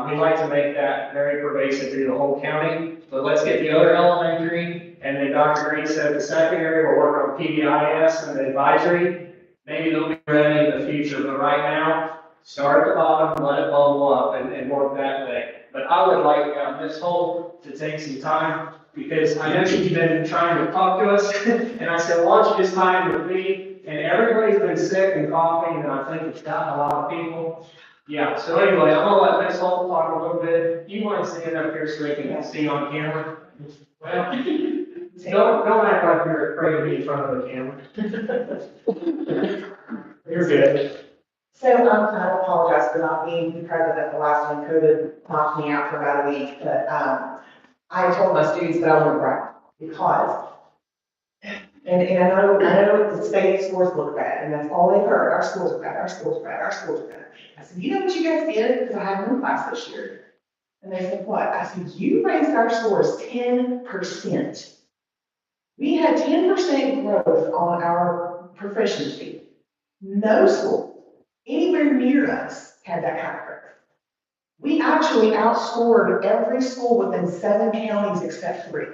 We'd like to make that very pervasive through the whole county, but let's get the other elementary, and then Dr. Green said the secondary, we'll work on PBIS and the advisory. Maybe they'll be ready in the future, but right now, start at the bottom, let it bubble up, and work that way. But I would like Ms. Holt to take some time, because I know she's been trying to talk to us, and I said, why don't you just time with me? And everybody's been sick and coughing, and I think it's gotten a lot of people. Yeah, so anyway, I'm gonna let Ms. Holt talk a little bit. You want to stand up here so they can see on camera? Well, don't act like you're afraid to be in front of the camera. You're good. So, I apologize for not being present at the last one. COVID knocked me out for about a week, but, I told my students that I wouldn't brag because, and I know the state scores look bad, and that's all they've heard. Our schools are bad, our schools are bad, our schools are bad. I said, you know what you guys did? Because I had one class this year. And they said, what? I said, you raised our scores 10%. We had 10% growth on our proficiency. No school anywhere near us had that kind of growth. We actually outscored every school within 7 counties except 3.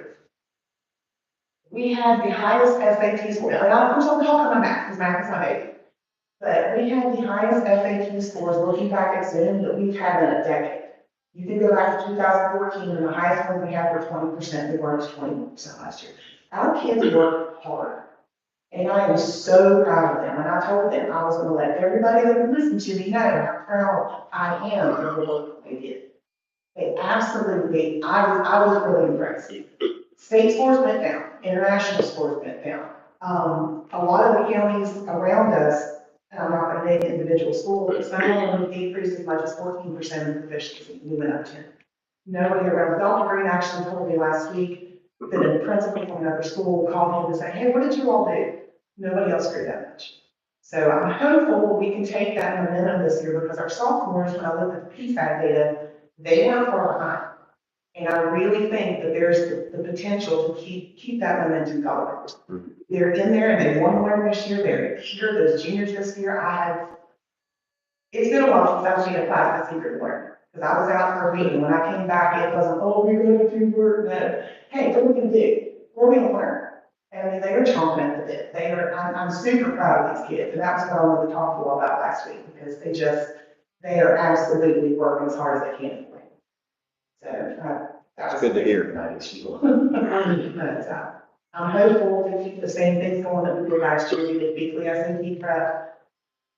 We had the highest SAT score, and of course I'll talk about math, because math is my baby. But we had the highest SAT scores looking back at Zoom that we've had in a decade. You can go back to 2014, and the highest one we had were 20%, we were to 21% last year. Our kids work hard. And I am so proud of them. And I told them I was going to let everybody that would listen to me know how proud I am of the work they did. They absolutely, I was really impressed. State scores went down, international scores went down. A lot of the counties around us, and I'm not going to name individual schools, but some of them decreased as much as 14% in proficiency. We went up 10. Nobody around. Dr. Green actually told me last week that a principal from another school called him to say, hey, what did you all do? Nobody else grew that much. So I'm hopeful we can take that momentum this year, because our sophomores, when I look at the PSAT data, they weren't far behind. And I really think that there's the potential to keep that momentum going. They're in there and they want to learn this year. They're here, those juniors this year. It's been a while since I've seen a class that's eager to learn. Because I was out for a meeting. When I came back, it wasn't, oh, we're going to do work. No. Hey, what are we going to do? We're going to learn. And they are chomping at the bit. I'm super proud of these kids. And that's what I wanted to talk to you all about last week, because they are absolutely working as hard as they can. So, That's good to hear. But, I'm hopeful to keep the same things going that we did last year. We did weekly SAT prep.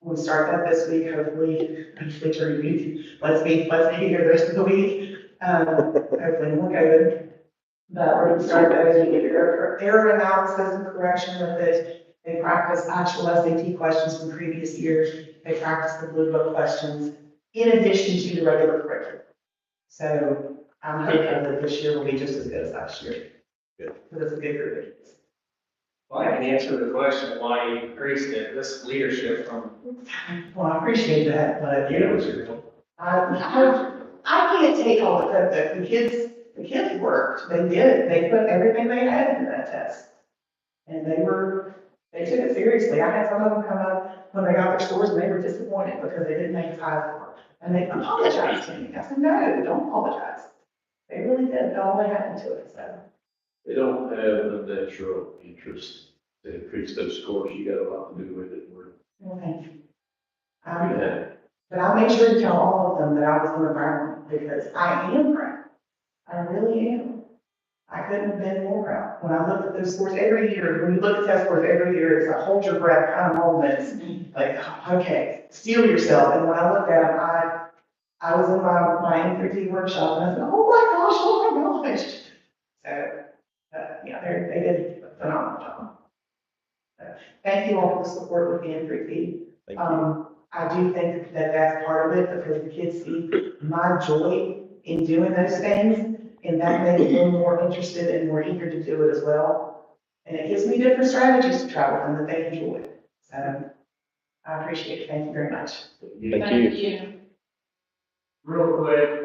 We'll start that this week, hopefully during the week. Let's be here the rest of the week. Hopefully more COVID. But we're going to start that as we get error analysis and correction with it. They practice actual SAT questions from previous years. They practice the Blue Book questions in addition to the regular curriculum. So I'm hoping that this year will be just as good as last year. Good. Because it's a good group. Well, I can answer the question why you increased it, this leadership from. Well, I appreciate that, but You was your. I can't take all the credit. The kids worked. They did. They put everything they had into that test. And they took it seriously. I had some of them come up when they got their scores and they were disappointed because they didn't make as high as they were. And they apologized to me. I said, no, don't apologize. They really did put all they had into it, so. They don't have a natural interest to increase those scores. You got a lot to do with it. Well, thank you. Yeah. But I made sure to tell all of them that I was going to brag on them, because I am proud. I really am. I couldn't have been more proud. When I looked at those scores every year, when you look at test scores every year, it's a hold your breath kind of moment. Like, okay, steel yourself. And when I looked at them, I was in my N3T workshop and I said, oh my gosh. So, yeah, they did a phenomenal job. Thank you all for the support with the N3T. Thank you. I do think that that's part of it because the kids see my joy in doing those things, and that makes them more interested and more eager to do it as well. And it gives me different strategies to travel with them that they enjoy. So I appreciate it. Thank you very much. Thank you. Real quick,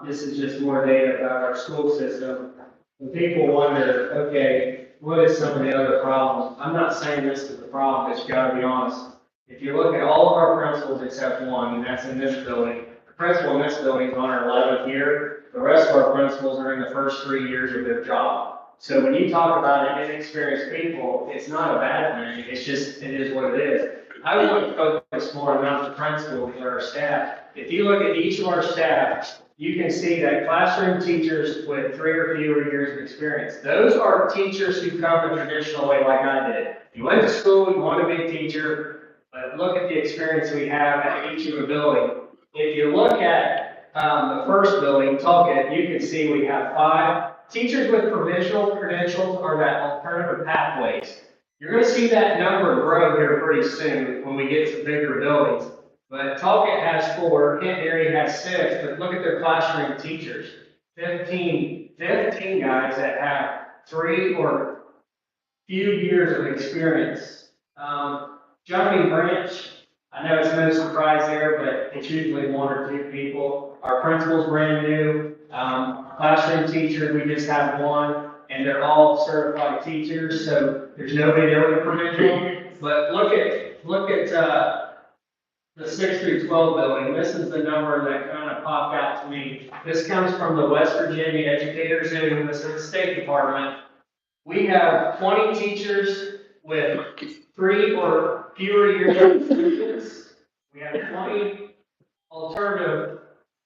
this is just more data about our school system. When people wonder, okay, what is some of the other problems? I'm not saying this is the problem, but you gotta be honest. If you look at all of our principals except one, and that's in this building, the principal in this building is on her 11th year. The rest of our principals are in the first 3 years of their job. So when you talk about inexperienced people, it's not a bad thing. It's just, it is what it is. I want to focus more on the principals and our staff. If you look at each of our staff, you can see that classroom teachers with 3 or fewer years of experience, those are teachers who come the traditional way like I did. You went to school, you want to be a teacher, but look at the experience we have at each of the building. If you look at the first building, Talcott, you can see we have 5 teachers with provisional credentials or that alternative pathways. You're going to see that number grow here pretty soon when we get to bigger buildings. But Talcott has 4, Kent area has 6, but look at their classroom teachers. 15 guys that have 3 or few years of experience. Jumping Branch, I know it's no surprise there, but it's usually 1 or 2 people. Our principal's brand new. Classroom teachers, we just have 1, and they're all certified teachers, so there's nobody there with a provisional. But look at the 6 through 12 building. This is the number that kind of popped out to me. This comes from the West Virginia Educators Union. This is the State Department. We have 20 teachers with 3 or fewer years of experience. We have 20 alternative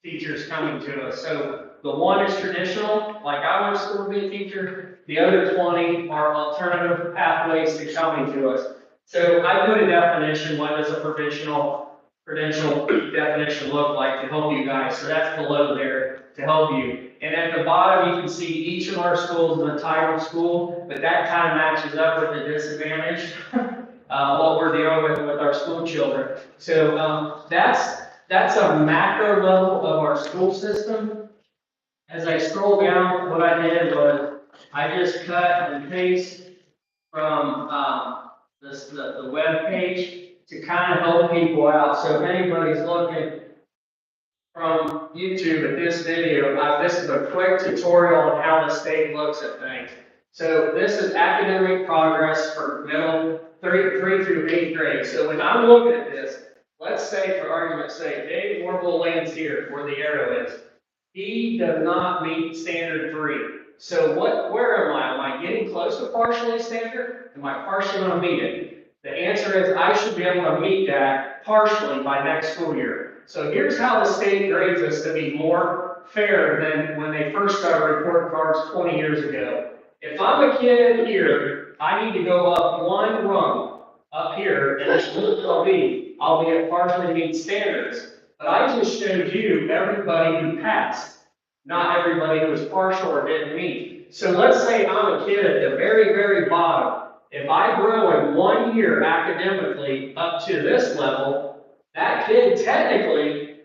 teachers coming to us. So the 1 is traditional, like I went to school to be a teacher. The other 20 are alternative pathways to coming to us. So I put a definition, what does a provisional credential definition look like to help you guys. So that's below there to help you. And at the bottom, you can see each of our schools is a title school, but that kind of matches up with the disadvantage, what we're dealing with our school children. So that's a macro level of our school system. As I scroll down, what I did was I just cut and paste from the web page to kind of help people out. So if anybody's looking from YouTube at this video, this is a quick tutorial on how the state looks at things. So this is academic progress for middle 3 through 8th grade. So when I'm looking at this, let's say for argument's sake, Dave Warble lands here where the arrow is. He does not meet standard 3. So where am I? Am I getting close to partially standard? Am I partially going to meet it? The answer is I should be able to meet that partially by next school year. So here's how the state grades us to be more fair than when they first started report cards 20 years ago. If I'm a kid here, I need to go up 1 rung up here, and I'll be at partially meet standards. But I just showed you everybody who passed, not everybody who was partial or didn't meet. So let's say I'm a kid at the very, very bottom. If I grow in 1 year academically up to this level, that kid technically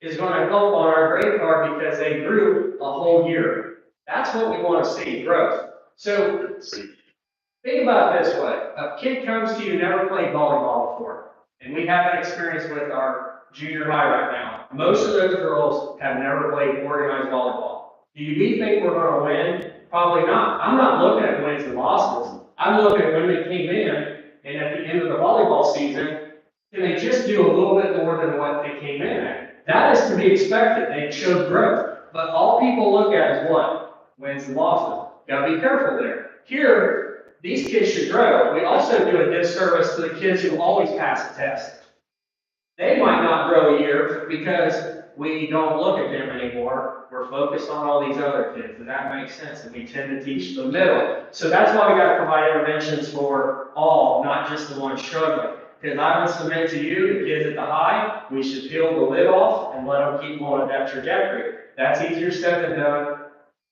is going to help on our grade card because they grew a whole year. That's what we want to see, growth. So think about it this way. A kid comes to you, never played volleyball before, and we have that experience with our junior high right now. Most of those girls have never played organized volleyball. Do you think we're going to win? Probably not. I'm not looking at wins and losses. I'm looking at when they came in, and at the end of the volleyball season, can they just do a little bit more than what they came in at? That is to be expected. They showed growth. But all people look at is what? Wins and losses. Gotta be careful there. Here, these kids should grow. We also do a disservice to the kids who always pass the test. They might not grow a year because we don't look at them anymore. We're focused on all these other kids, and that makes sense, and we tend to teach the middle. So that's why we gotta provide interventions for all, not just the ones struggling. Because I would submit to you, the kids at the high, we should peel the lid off and let them keep going at that trajectory. That's easier said than done.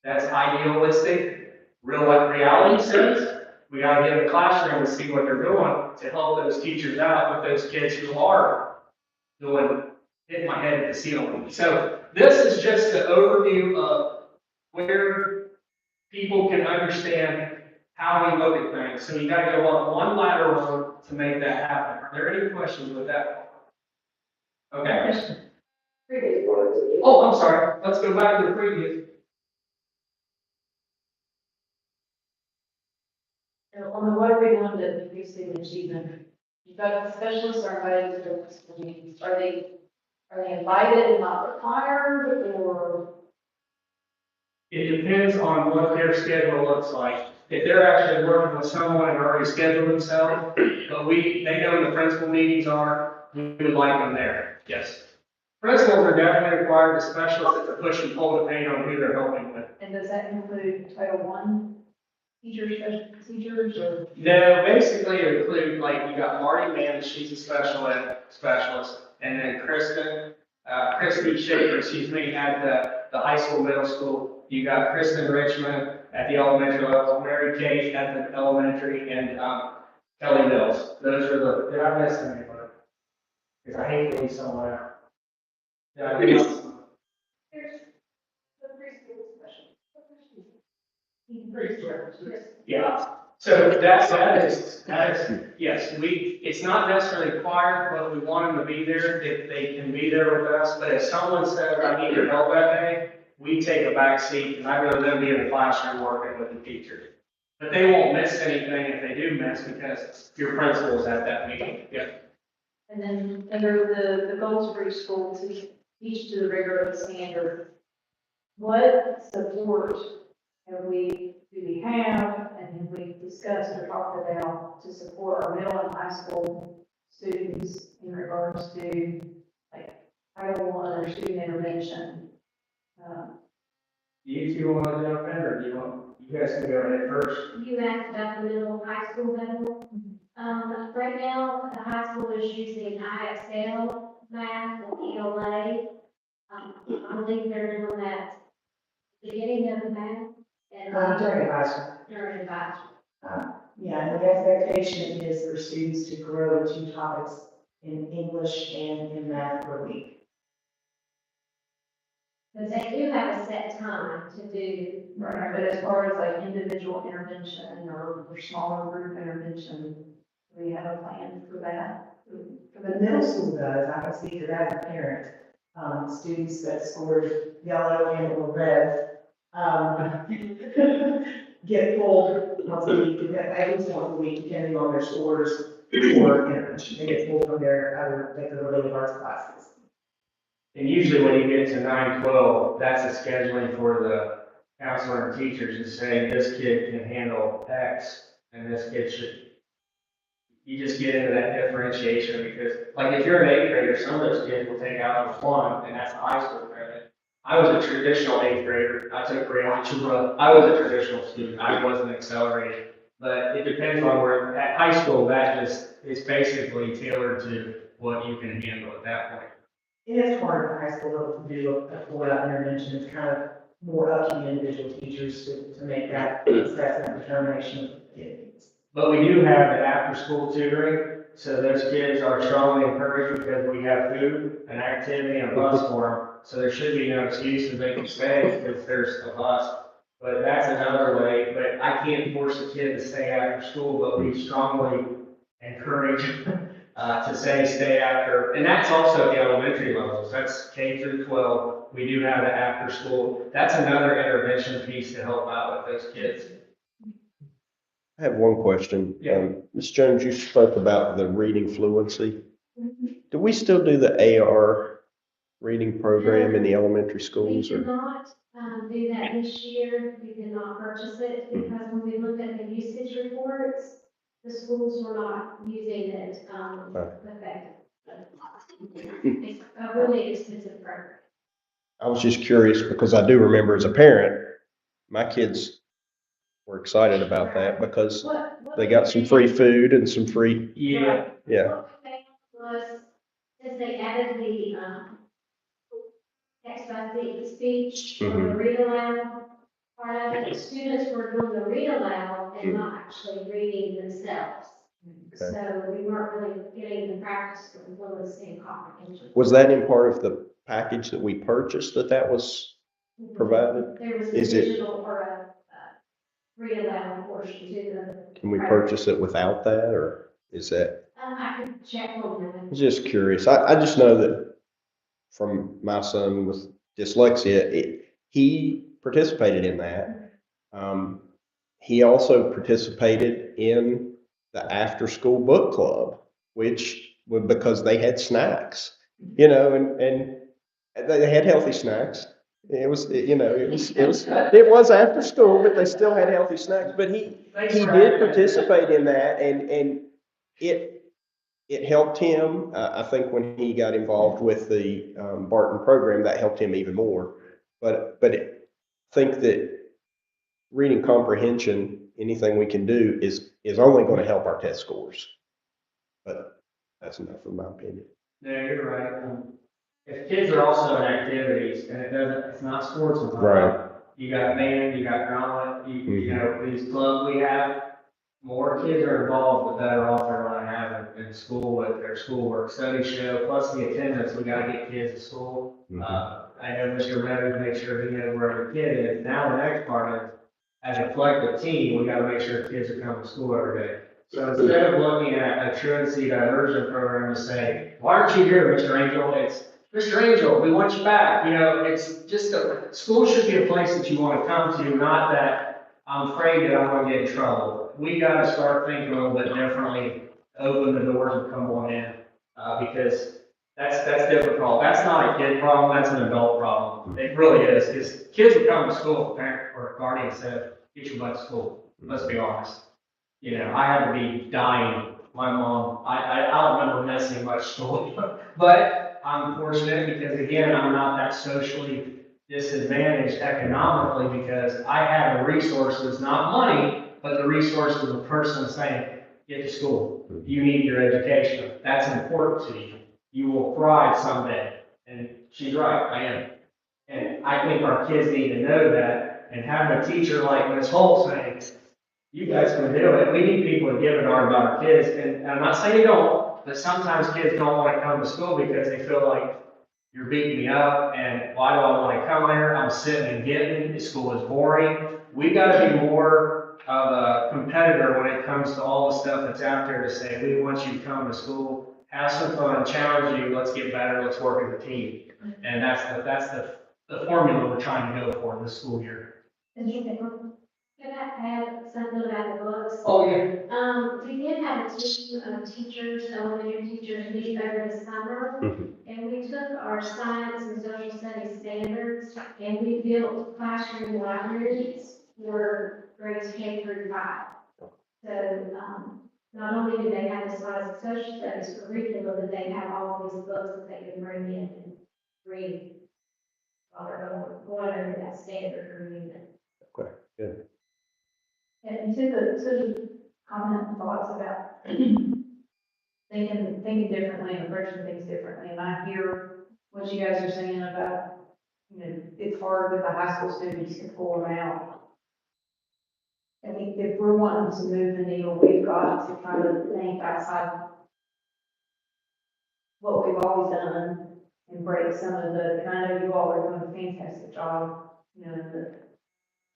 That's idealistic. Real life reality says, we gotta get in the classroom and see what they're doing to help those teachers out with those kids who are doing, hitting my head at the ceiling. So this is just an overview of where people can understand how we look at things. So you gotta go up one ladder road to make that happen. Are there any questions with that? Okay. Oh, I'm sorry. Let's go back to the previous. On the what are we doing to increase student achievement? You've got specialists are invited to the meetings. Are they invited and not required, or? It depends on what their schedule looks like. If they're actually working with someone and already scheduled themselves, but they know the principal meetings are, we would like them there, yes. Principals are definitely required, the specialists, it's a push and pull depending on who they're helping with. And does that include Title I teachers, special teachers, or? No, basically it includes, like, you got Marty Mann, she's a special ed specialist, and then Christy Shaker, at the high school, middle school. You got Kristen Richmond at the elementary level, Mary Kate at the elementary, and Kelly Mills. Those are the, did I miss anybody? Because I hate to leave someone out. Did I miss? There's the preschool special. Yeah. So that is, yes, it's not necessarily required, but we want them to be there if they can be there with us. But if someone says, I need your help that day, we take a back seat, and I'd rather them be in the classroom working with the teachers. But they won't miss anything if they do miss because your principal's at that meeting. Yeah. And then under the goals for each school to teach to the rigor of the standard, what support do we have, and have we discussed or talked about to support our middle and high school students in regards to like Title I or student intervention? You two want to jump in, or do you guys can go ahead first? You asked about the middle high school level. Right now, the high school is using IXL math and ELA. I believe they're doing that beginning of the math and During advisory. during advisory. Yeah, and the expectation is for students to grow 2 topics in English and in math per week. But they do have a set time to do. Right, but as far as like individual intervention or smaller group intervention, do we have a plan for that? For The middle school does, I can see that as a parent, students that scored yellow and or red, get pulled once a week, at least once a week, depending on their scores for intervention. They get pulled from their other related arts classes. And usually when you get to 9-12, that's a scheduling for the counselor and teachers to say, this kid can handle X, and this kid should. You just get into that differentiation because, like, if you're an 8th grader, some of those kids will take out one, and that's a high school credit. I was a traditional 8th grader. I took algebra. I was a traditional student. I wasn't accelerated. But it depends on where, at high school, that just is basically tailored to what you can handle at that point. It is hard for high school level to do a full-out intervention. It's kind of more up to the individual teachers to make that assessment determination of the kids. But we do have the after-school tutoring, so those kids are strongly encouraged because we have food, an activity, and a bus for them. So there should be no excuse that they can stay if there's a bus. But that's another way, but I can't force a kid to stay after school, but we strongly encourage to say stay after, and that's also at the elementary levels. That's K through 12. We do have the after school. That's another intervention piece to help out with those kids. I have one question. Yeah. Ms. Jones, you spoke about the reading fluency. Do we still do the AR reading program in the elementary We schools? did Or not do that this year. We did not purchase it because when we looked at the usage reports, the schools were not using it effectively. It's a really expensive program. I was just curious because I do remember as a parent, my kids were excited about that because they got some free food and some free, Yeah. yeah. What we found was, since they added the, text by speech or the read aloud part of it, the students were doing the read aloud and not actually reading themselves. Okay. So we weren't really getting the practice of fluency and comprehension. Was that in part of the package that we purchased that was provided? There was a Is it- digital or a, read aloud portion to the. Can we purchase it without that, or is that? I could check on I'm that. just curious. I just know that from my son with dyslexia, he participated in that. He also participated in the after-school book club, which was because they had snacks, you know, and they had healthy snacks. It was, you know, it was after school, but they still had healthy snacks. But he did participate in that, and it helped him. I think when he got involved with the Barton program, that helped him even more. But I think that reading comprehension, anything we can do is only going to help our test scores. But that's enough in my opinion. No, you're right. If kids are also in activities, and it's not sports and all Right. that. You got band, you got drama, you know, these clubs we have, more kids are involved, the better off they're gonna have in school with their schoolwork, study show, plus the attendance, we gotta get kids to school. I know Mr. Meadows makes sure he knows where every kid is. Now the next part is, as a collective team, we gotta make sure kids are coming to school every day. So instead of looking at a truancy diversion program and say, why aren't you here, Mr. Angel? It's, Mr. Angel, we want you back. You know, it's just school should be a place that you want to come to, not that I'm afraid that I'm gonna get in trouble. We gotta start thinking a little bit differently, open the doors and come on in, because that's difficult. That's not a kid problem, that's an adult problem. It really is, because kids would come to school if a parent or a guardian said, get your butt to school. Let's be honest. You know, I had to be dying. My mom, I don't remember missing much school, but I'm fortunate because again, I'm not that socially disadvantaged economically because I have the resources, not money, but the resources of a person saying, get to school. You need your education. That's important to you. You will thrive someday. And she's right, I am. And I think our kids need to know that, and having a teacher like Ms. Holt saying, you guys can do it. We need people to give a darn about our kids. And I'm not saying you don't, but sometimes kids don't want to come to school because they feel like you're beating me up, and why do I want to come there? I'm sitting and getting, the school is boring. We got to be more of a competitor when it comes to all the stuff that's out there to say, we want you to come to school, have some fun, challenge you, let's get better, let's work as a team. And that's the formula we're trying to go for this school year. Can I add something about the books? Oh, yeah. We did have a team of teachers, elementary teachers, meet over the summer. And we took our science and social studies standards and we built classroom libraries for grades K through 5. So, not only do they have the science and social studies curriculum, but they have all these books that they can bring in and read while they're going over that standard reading. Okay, good. And to the comment and thoughts about thinking differently and approaching things differently, and I hear what you guys are saying about, you know, it's hard with the high school students to pull them out. I think if we're wanting to move the needle, we've got to kind of think outside what we've always done and break some of the, and I know you all are doing a fantastic job, you know,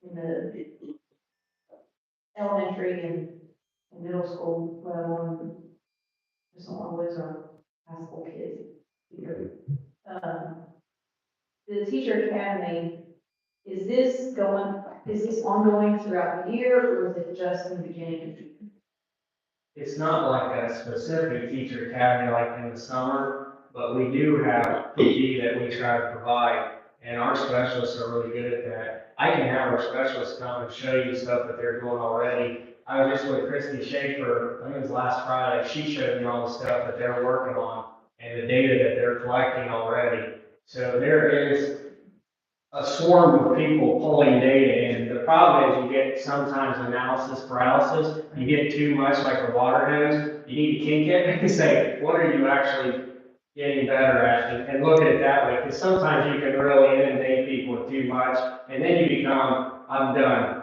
in the elementary and middle school, let alone, just don't want to lose our high school kids either. The teacher academy, is this ongoing throughout the year, or is it just in the beginning? It's not like a specific teacher academy like in the summer, but we do have PD that we try to provide, and our specialists are really good at that. I can have our specialists come and show you stuff that they're doing already. I was just with Christy Schaefer, I think it was last Friday, she showed me all the stuff that they're working on, and the data that they're collecting already. So there is a swarm of people pulling data in. The problem is you get sometimes analysis paralysis. You get too much like a water hose. You need to kink it and say, what are you actually getting better at? And look at it that way. Because sometimes you can really inundate people with too much, and then you become, I'm done.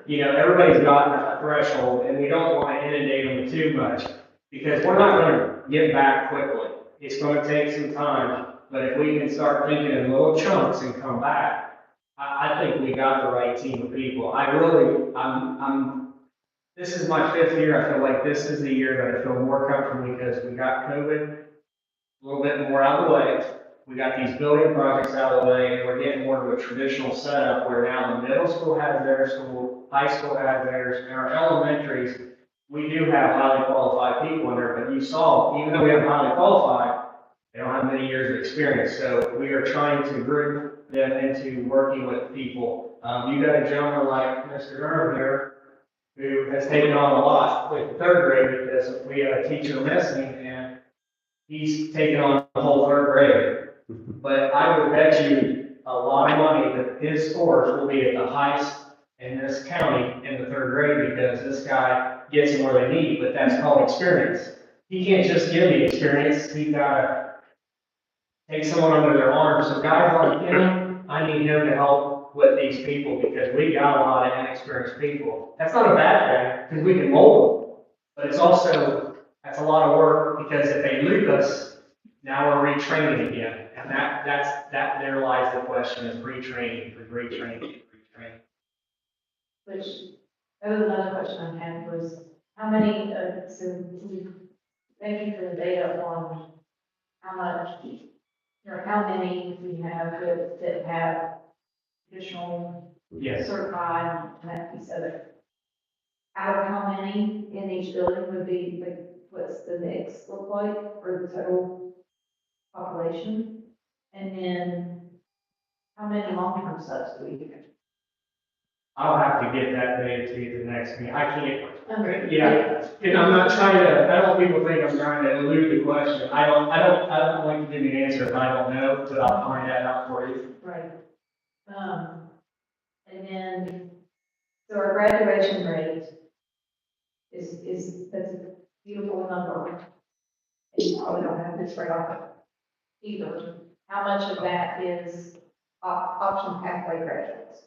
You know, everybody's gotten a threshold, and we don't want to inundate them with too much, because we're not going to get back quickly. It's going to take some time, but if we can start thinking in little chunks and come back, I think we got the right team of people. This is my 5th year. I feel like this is the year that I feel more comfortable because we got COVID a little bit more out of the way. We got these building projects out of the way, and we're getting more of a traditional setup where now the middle school has their school, high school has theirs, and our elementaries, we do have highly qualified people in there, but you saw, even though we have highly qualified, they don't have many years of experience. So we are trying to group them into working with people. You got a gentleman like Mr. Irvin here who has taken on a lot with the 3rd grade because we had a teacher missing, and he's taken on the whole 3rd grade. But I would bet you a lot of money that his scores will be at the highest in this county in the 3rd grade because this guy gets them where they need, but that's called experience. He can't just give me experience, he's got to take someone under their arm. So guys like him, I need him to help with these people because we got a lot of inexperienced people. That's not a bad thing because we can mold them, but it's also, that's a lot of work because if they leave us, now we're retraining again. And that there lies the question is retraining. Which, that was another question I had was, how many, thank you for the data on how much, or how many we have that have additional Yes. certified, and that piece of it. Out of how many in each building would be, like, what's the mix look like for the total population? And then, how many long-term subs do we have? I'll have to get that data to you the next meeting. I can't. Okay. Yeah, and I'm not trying to, I don't want people to think I'm trying to elude the question. I don't like to give you an answer if I don't know, but I'll find that out for you. Right. And then, so our graduation rate is, that's a beautiful number. And you probably don't have this right off either. How much of that is option pathway graduates?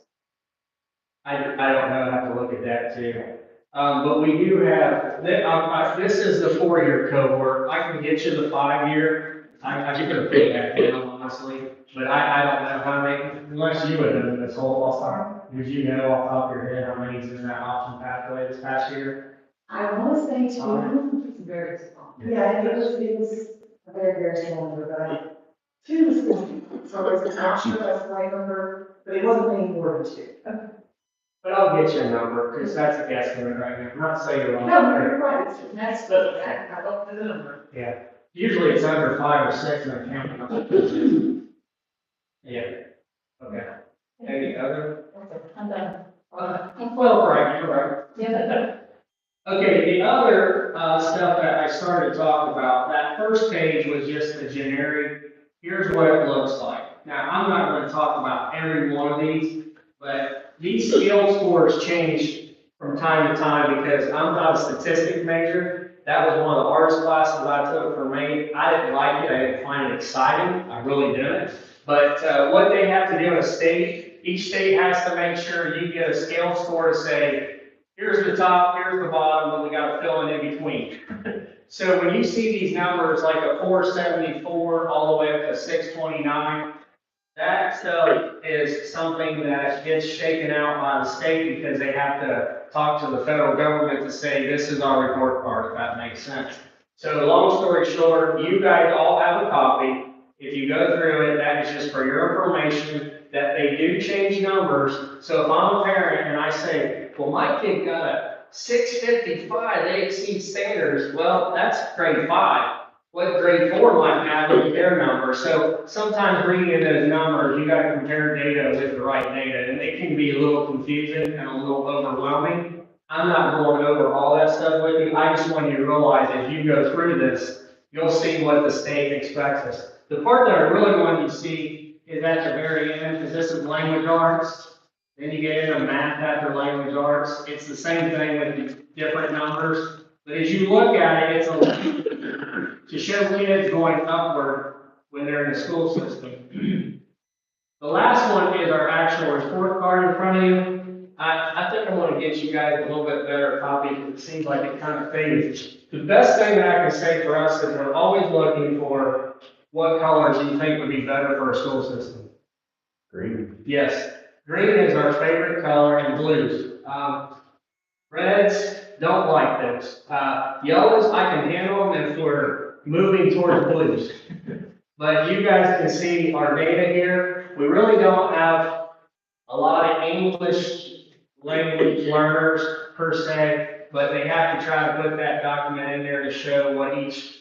I don't know, I have to look at that too. But we do have, this is the 4-year cohort. I can get you the 5-year. I can put that down, honestly, but I don't know how many, unless you would know this whole time. Would you know off the top of your head how many's in that option pathway this past year? I want to say 2. It's very small. Yeah, it was a very, very small number, but 2 was good. So it was an option, that's the right number, but it wasn't any more than 2. But I'll get you a number, because that's a guesstimate right now. I'm not saying you're wrong. No, you're right, that's the, I love the number. Yeah, usually it's under 5 or 6 in a county. Yeah, okay. Any other? I'm done. Well, right, you're right. Yeah. Okay, the other stuff that I started to talk about, that first page was just the generic, here's what it looks like. Now, I'm not going to talk about every one of these, but these skill scores change from time to time because I'm not a statistic major. That was one of the hardest classes I took for me. I didn't like it. I didn't find it exciting. I really didn't. But what they have to do in a state, each state has to make sure you get a scale score to say, here's the top, here's the bottom, and we got to fill in between. So when you see these numbers like a 474 all the way up to 629, that stuff is something that gets shaken out by the state because they have to talk to the federal government to say, this is our report card, if that makes sense. So long story short, you guys all have a copy. If you go through it, that is just for your information, that they do change numbers. So if I'm a parent and I say, well, my kid got a 655, they exceed standards, well, that's grade 5. What grade 4 might have with their number. So sometimes reading those numbers, you got to compare data with the right data, and it can be a little confusing and a little overwhelming. I'm not going over all that stuff with you. I just want you to realize as you go through this, you'll see what the state expects us. The part that I really want you to see is at the very end, because this is language arts. Then you get into math after language arts. It's the same thing with the different numbers. But as you look at it, it's to show kids going upward when they're in the school system. The last one is our actual report card in front of you. I think I want to get you guys a little bit better copy because it seems like it kind of fades. The best thing that I can say for us is we're always looking for what colors you think would be better for our school system. Green. Yes, green is our favorite color and blues. Reds, don't like those. Yellows, I can handle them if we're moving towards blues. But you guys can see our data here. We really don't have a lot of English language learners per se, but they have to try to put that document in there to show what each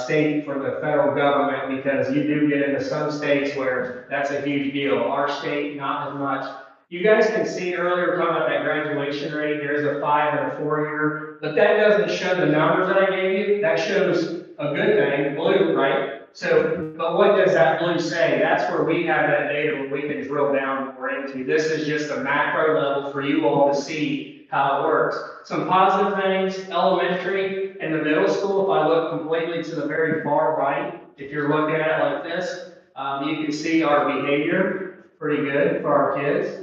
state for the federal government, because you do get into some states where that's a huge deal. Our state, not as much. You guys can see earlier, talking about that graduation rate, there's a 5 and a 4 year, but that doesn't show the numbers that I gave you. That shows a good thing, blue, right? So, but what does that blue say? That's where we have that data where we can drill down more into. This is just a macro level for you all to see how it works. Some positive things, elementary and the middle school, if I look completely to the very far right, if you're looking at it like this, you can see our behavior, pretty good for our kids.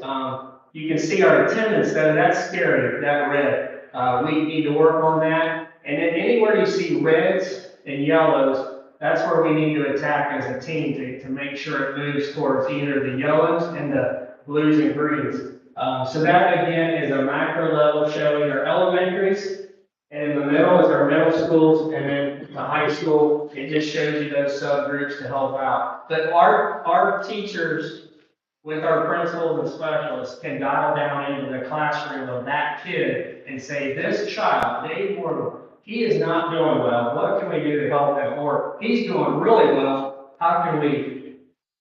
You can see our attendance though, that's scary, that red. We need to work on that. And then anywhere you see reds and yellows, that's where we need to attack as a team to make sure it moves towards either the yellows and the blues and greens. So that again is a macro level showing our elementaries, and in the middle is our middle schools, and then the high school, it just shows you those subgroups to help out. But our teachers with our principals and specialists can dial down into the classroom of that kid and say, this child, Dave Wardle, he is not doing well. What can we do to help him? Or he's doing really well. How can we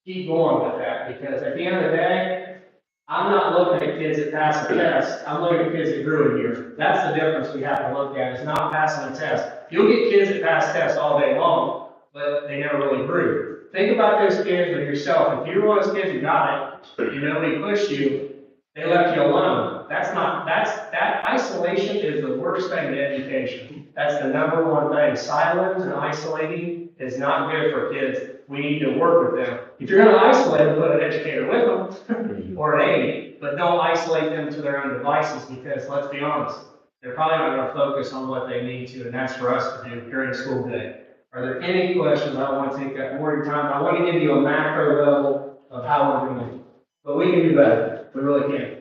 keep going with that? Because at the end of the day, I'm not looking at kids that pass a test. I'm looking at kids that grew a year. That's the difference we have to look at. It's not passing a test. You'll get kids that pass tests all day long, but they never really grew. Think about those kids and yourself. If you were one of those kids who got it, and nobody pushed you, they left you alone. That isolation is the worst thing in education. That's the number one thing. Silence and isolating is not good for kids. We need to work with them. If you're going to isolate them, put an educator with them or an aide, but don't isolate them to their own devices, because let's be honest, they're probably not going to focus on what they need to, and that's for us to do during school day. Are there any questions? I don't want to take up more of your time. I want to give you a macro level of how we're going to do. But we can do better. We really can.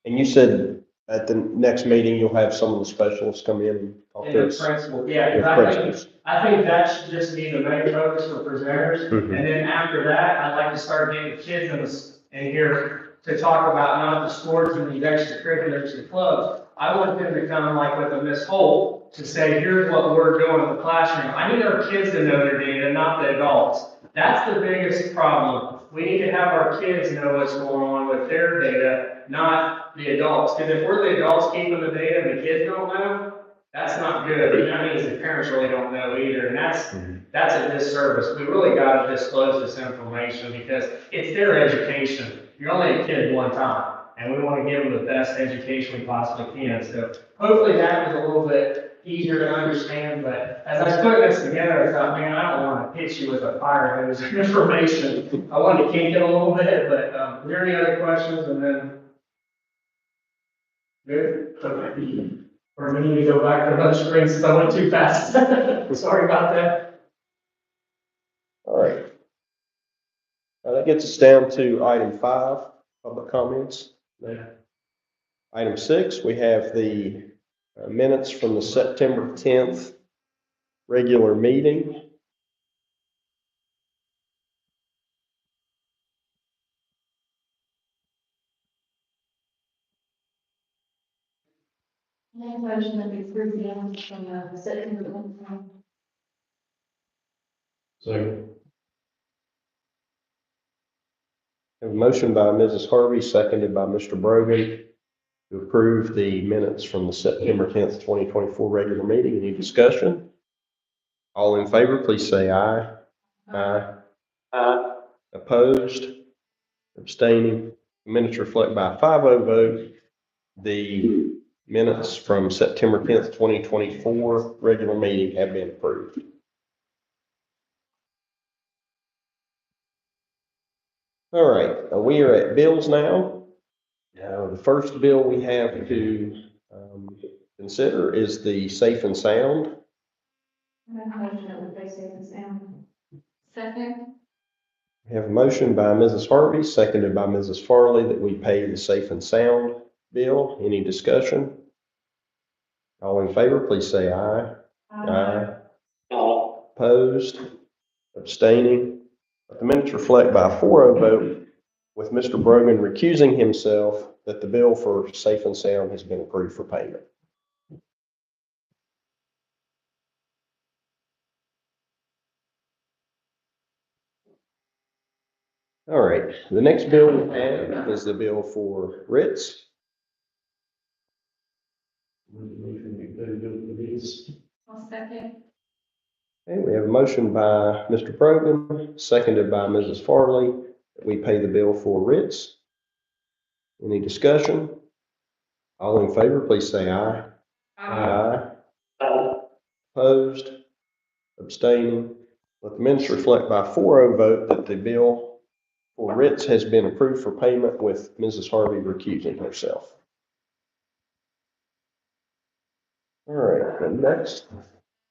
And you said at the next meeting, you'll have some of the specialists come in and talk And to the us. principal, yeah, With 'cause I think that should just be the main focus for presenters. Mhm. And then after that, I'd like to start getting kids in here to talk about not the sports and the extracurriculars and clubs. I want them to come like with a Miss Holt to say, here's what we're doing in the classroom. I need our kids to know their data, not the adults. That's the biggest problem. We need to have our kids know what's going on with their data, not the adults. Because if we're the adults keeping the data and the kids don't know, that's not good. And that means the parents really don't know either. And that's a disservice. We really got to disclose this information because it's their education. You're only a kid one time, and we want to give them the best education we possibly can. So hopefully that was a little bit easier to understand. But as I was putting this together, I thought, man, I don't want to hit you with a fire hose of information. I wanted to kink it a little bit, but are there any other questions? And then, good? Okay. Or we need to go back to the screen since I went too fast. Sorry about that. All right. That gets us down to item 5, public comments. Item 6, we have the minutes from the September 10th regular meeting. I make a motion that we approve the minutes from the September 10th. Second. Have a motion by Mrs. Harvey, seconded by Mr. Brogan, to approve the minutes from the September 10th, 2024 regular meeting. Any discussion? All in favor, please say aye. Aye. Opposed? Abstaining? Minutes reflect by a 5-0 vote. The minutes from September 10th, 2024 regular meeting have been approved. All right, we are at bills now. The first bill we have to consider is the Safe and Sound. Motion that we pay safe and sound. Second. We have a motion by Mrs. Harvey, seconded by Mrs. Farley, that we pay the Safe and Sound bill. Any discussion? All in favor, please say aye. Aye. Opposed? Abstaining? Let the minutes reflect by a 4-0 vote, with Mr. Brogan recusing himself, that the bill for Safe and Sound has been approved for payment. All right, the next bill we have is the bill for Ritz. I'll second. Okay, we have a motion by Mr. Brogan, seconded by Mrs. Farley, that we pay the bill for Ritz. Any discussion? All in favor, please say aye. Aye. Opposed? Abstaining? Let the minutes reflect by a 4-0 vote that the bill for Ritz has been approved for payment, with Mrs. Harvey recusing herself. All right, the next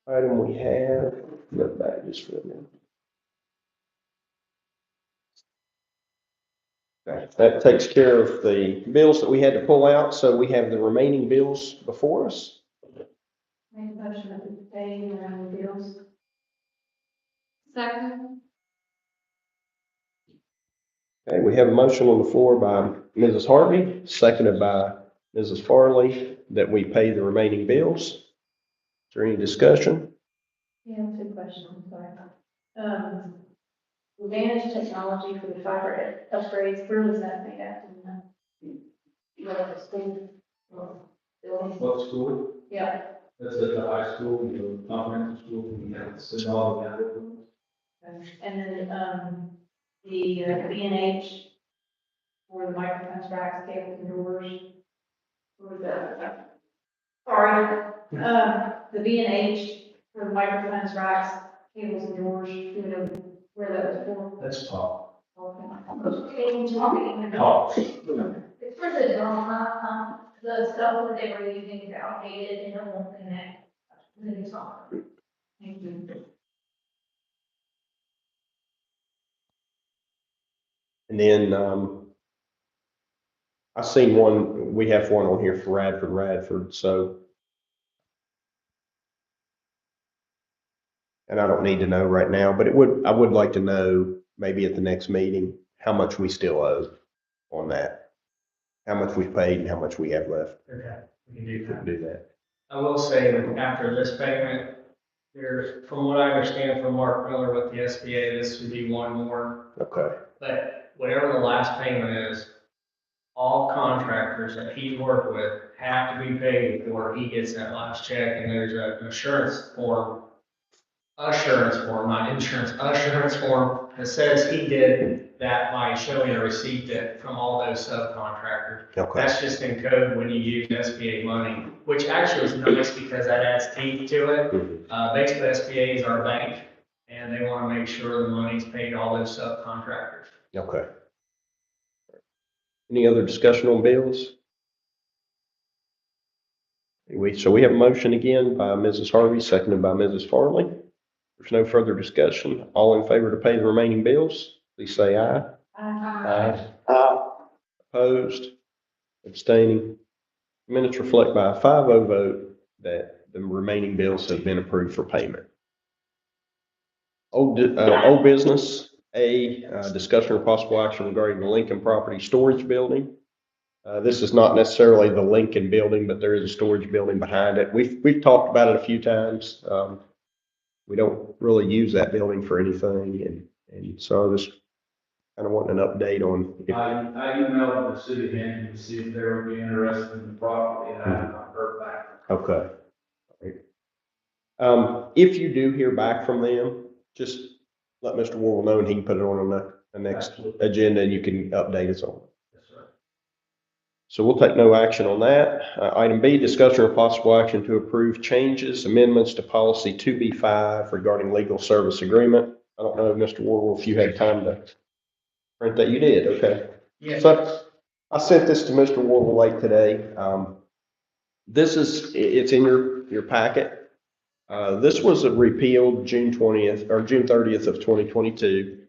item we have, look back just for a minute. Okay, that takes care of the bills that we had to pull out, so we have the remaining bills before us. Make a motion that we pay the bills. Second. Okay, we have a motion on the floor by Mrs. Harvey, seconded by Mrs. Farley, that we pay the remaining bills. Is there any discussion? Yeah, two questions, sorry. Advantage Technology for the fiber upgrades, where was that made at? Whatever school? Building? What school? Yeah. That's at the high school, the comprehensive school, it's in all of that. And then, the B&H for the microphones, racks, cables, and doors. What was that? Sorry, the B&H for the microphones, racks, cables, and doors, you know, where that was for. That's top. It's Top. for the drama, the stuff that they were using is outdated and it won't connect. The new song. Thank you. And then, I seen one, we have one on here for Radford, so. And I don't need to know right now, but I would like to know, maybe at the next meeting, how much we still owe on that. How much we've paid and how much we have left Okay, we can do to that. do that. I will say that after this payment, there's, from what I understand from Mark Miller with the SBA, this would be one more. Okay, But whatever the last payment is, all contractors that he's worked with have to be paid before he gets that last check. And there's an assurance form, not insurance, assurance form that says he did that by showing a receipt that from all those subcontractors. okay, That's just in code when you use SBA money, which actually is nice because that adds teeth to it. Mhm. Basically, SBA is our bank, and they want to make sure the money's paid to all those subcontractors. Okay. Any other discussion on bills? So we have a motion again by Mrs. Harvey, seconded by Mrs. Farley. There's no further discussion. All in favor to pay the remaining bills, please say aye. Aye. Opposed? Abstaining? Minutes reflect by a 5-0 vote that the remaining bills have been approved for payment. Old business, discussion or possible action regarding the Lincoln Property Storage Building. This is not necessarily the Lincoln building, but there is a storage building behind it. We've talked about it a few times. We don't really use that building for anything, and so I just kind of want an update on. I emailed the city manager to see if they would be interested in the property, and I have not heard back. Okay. If you do hear back from them, just let Mr. Worrell know and he can put it on the next agenda and you can update us on it. Yes, sir. So we'll take no action on that. Item B, discussion or possible action to approve changes, amendments to policy 2B5 regarding legal service agreement. I don't know, Mr. Worrell, if you had time to print that. You did, okay. Yes. So I sent this to Mr. Worrell late today. It's in your packet. This was repealed June 20th or June 30th of 2022.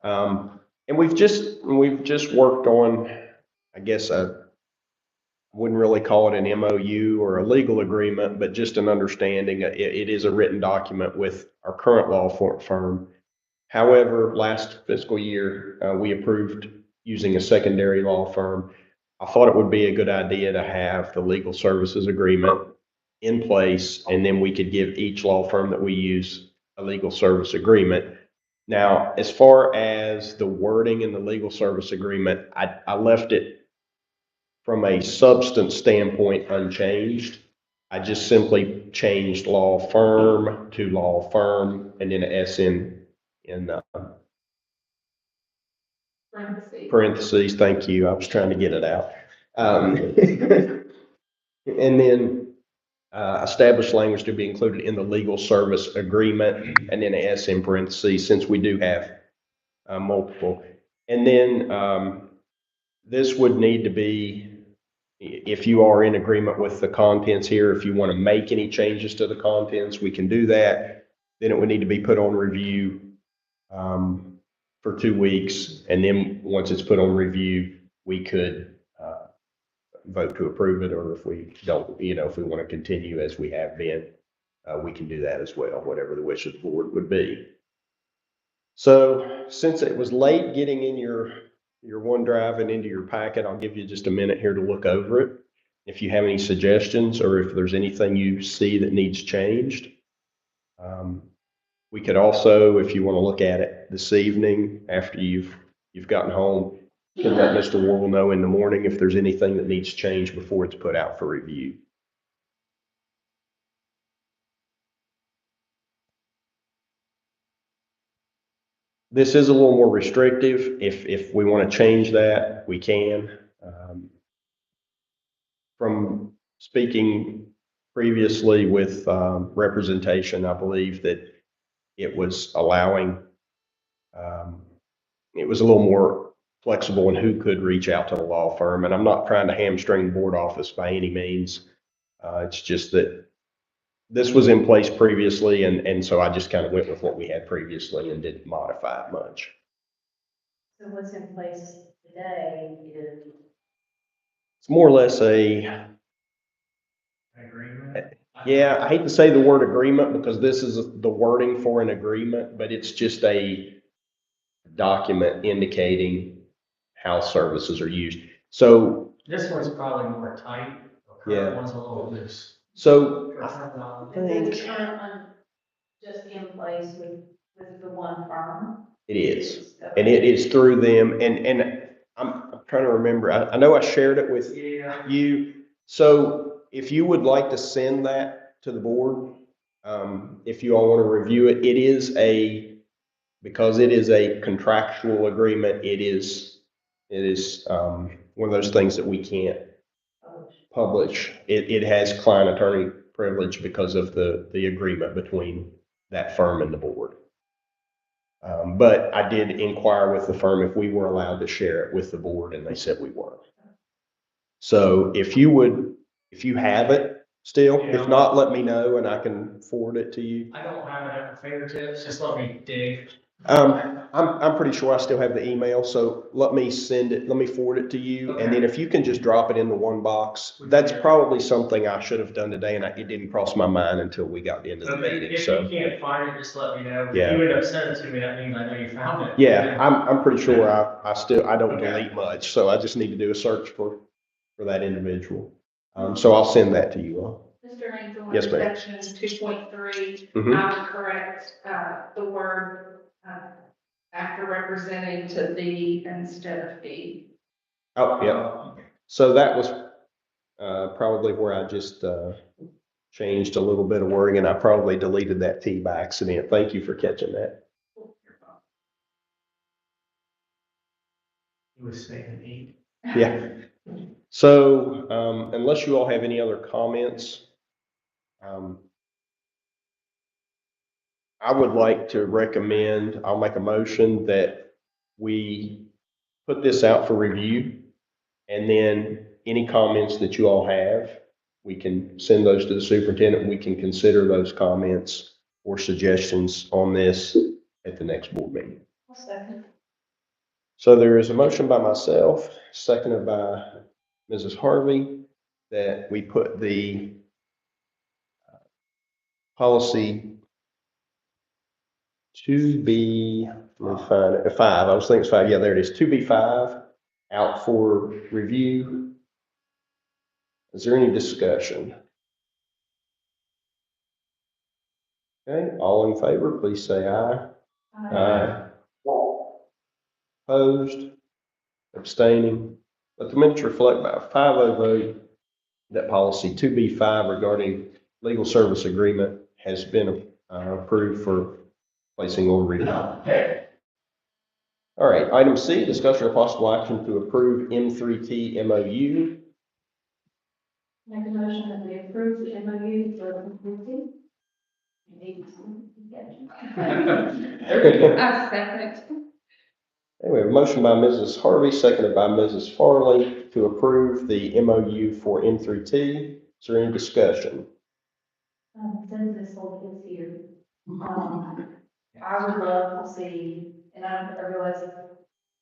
And we've just worked on, I guess, I wouldn't really call it an MOU or a legal agreement, but just an understanding. It is a written document with our current law firm. However, last fiscal year, we approved using a secondary law firm. I thought it would be a good idea to have the legal services agreement in place, and then we could give each law firm that we use a legal service agreement. Now, as far as the wording in the legal service agreement, I left it from a substance standpoint unchanged. I just simply changed law firm to law firm and then an S in parentheses. Thank you. I was trying to get it out. And then established language to be included in the legal service agreement, and then an S in parentheses, since we do have multiple. And then this would need to be, if you are in agreement with the contents here, if you want to make any changes to the contents, we can do that. Then it would need to be put on review for 2 weeks. And then once it's put on review, we could vote to approve it, or if we don't, if we want to continue as we have been, we can do that as well, whatever the wish of the board would be. So since it was late getting in your OneDrive and into your packet, I'll give you just a minute here to look over it. If you have any suggestions or if there's anything you see that needs changed. We could also, if you want to look at it this evening after you've gotten home, you can let Mr. Worrell know in the morning if there's anything that needs changed before it's put out for review. This is a little more restrictive. If we want to change that, we can. From speaking previously with representation, I believe that it was allowing, it was a little more flexible in who could reach out to the law firm. And I'm not trying to hamstring the board office by any means. It's just that this was in place previously, and so I just kind of went with what we had previously and didn't modify it much. So what's in place today is, It's more or less a, Agreement? yeah, I hate to say the word agreement because this is the wording for an agreement, but it's just a document indicating how services are used. So, This one's probably more tight. The Yeah. current one's a little loose. so is the current one just in place with the one firm? it is, and it is through them. And I'm trying to remember. I know I shared it with Yeah. you. So if you would like to send that to the board, if you all want to review it, because it is a contractual agreement, it is one of those things that we can't publish. It has client attorney privilege because of the agreement between that firm and the board. But I did inquire with the firm if we were allowed to share it with the board, and they said we weren't. So if you have it still, Yeah. if not, let me know and I can forward it to you. I don't have it at my fingertips, just let me dig. I'm pretty sure I still have the email, so let me forward it to you. And then if you can just drop it into one box, that's probably something I should have done today, and it didn't cross my mind until we got into the Okay, meeting, if so. you can't find it, just let me know. If Yeah. you end up sending it to me, that means I know you found it. Yeah, I'm pretty sure I don't Okay. delete much, so I just need to do a search for that individual. So I'll send that to you all. Mr. Angel, Yes, in ma'am. section 2.3, Mhm. I would correct the word after representing to the instead of the. Oh, yeah. So that was probably where I just changed a little bit of wording, and I probably deleted that T by accident. Thank you for catching that. He was saying eight. Yeah. So, unless you all have any other comments, I would like to recommend, I'll make a motion that we put this out for review. And then any comments that you all have, we can send those to the superintendent. We can consider those comments or suggestions on this at the next board meeting. I'll second. So there is a motion by myself, seconded by Mrs. Harvey, that we put the policy to be, let me find it, 5, I was thinking it's 5, yeah, there it is, 2B5, out for review. Is there any discussion? Okay, all in favor, please say aye. Aye. Opposed, abstaining. Let the minutes reflect by a 5-0 vote that policy 2B5 regarding legal service agreement has been approved for placing on reading. All right, item C, discussion of possible action to approve M3T MOU. Make a motion that we approve the MOU for the I second. Okay, we have a motion by Mrs. Harvey, seconded by Mrs. Farley to approve the MOU for M3T. Is there any discussion? Since this whole is here, I would love to see, and I realize,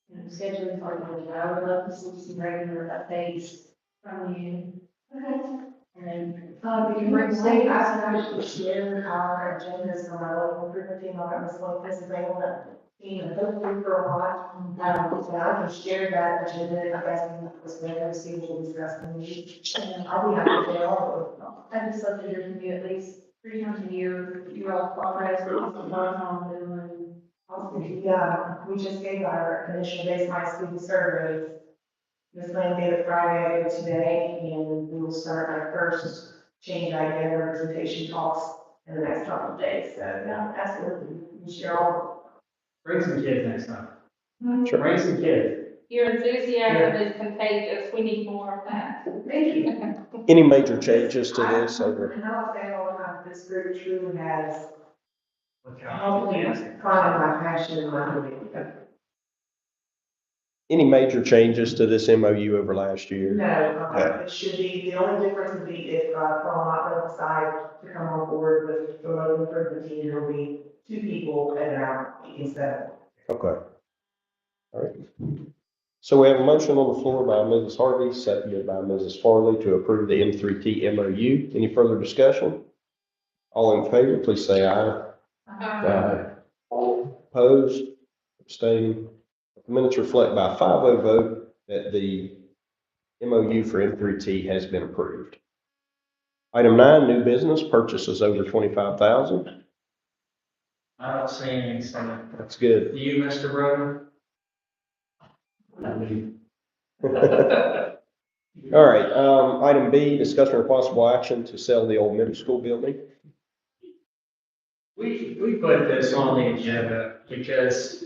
you know, scheduling part of it, but I would love to see some regular updates from you. And, We can bring state, I can actually share our agendas from our local improvement team, I've got Ms. Lopez available, and hopefully for a lot. So I can share that agenda, I guess, this way, I see what we'll discuss in the meeting. And I'll be happy to share all of I just love to hear from you at least 3 times a year, your all progress, what's going on, doing. it. Yeah, we just gave our initial baseline student surveys. Ms. Lane gave it Friday today, and we will start our first change idea representation talks in the next couple of days. So, yeah, absolutely, we share all. Bring some kids next time. Sure. Bring some kids. Your enthusiasm is contagious. We need more of that. Thank you. Any major changes to this over? And I'll say all the time, this group truly has Look helped me out. find my passion and my hobby. Any major changes to this MOU over last year? No, it should be, the only difference would be if, Paul decide to come on board with the local improvement team, there will be 2 people at our instead of. Okay. All right. So we have a motion on the floor by Mrs. Harvey, seconded by Mrs. Farley to approve the M3T MOU. Any further discussion? All in favor, please say aye. Aye. Opposed, abstaining. The minutes reflect by a 5-0 vote that the MOU for M3T has been approved. Item 9, new business, purchases over $25,000. I don't see anything. That's good. Do you, Mr. Broder? All right, item B, discussion of possible action to sell the old middle school building. We put this on the agenda because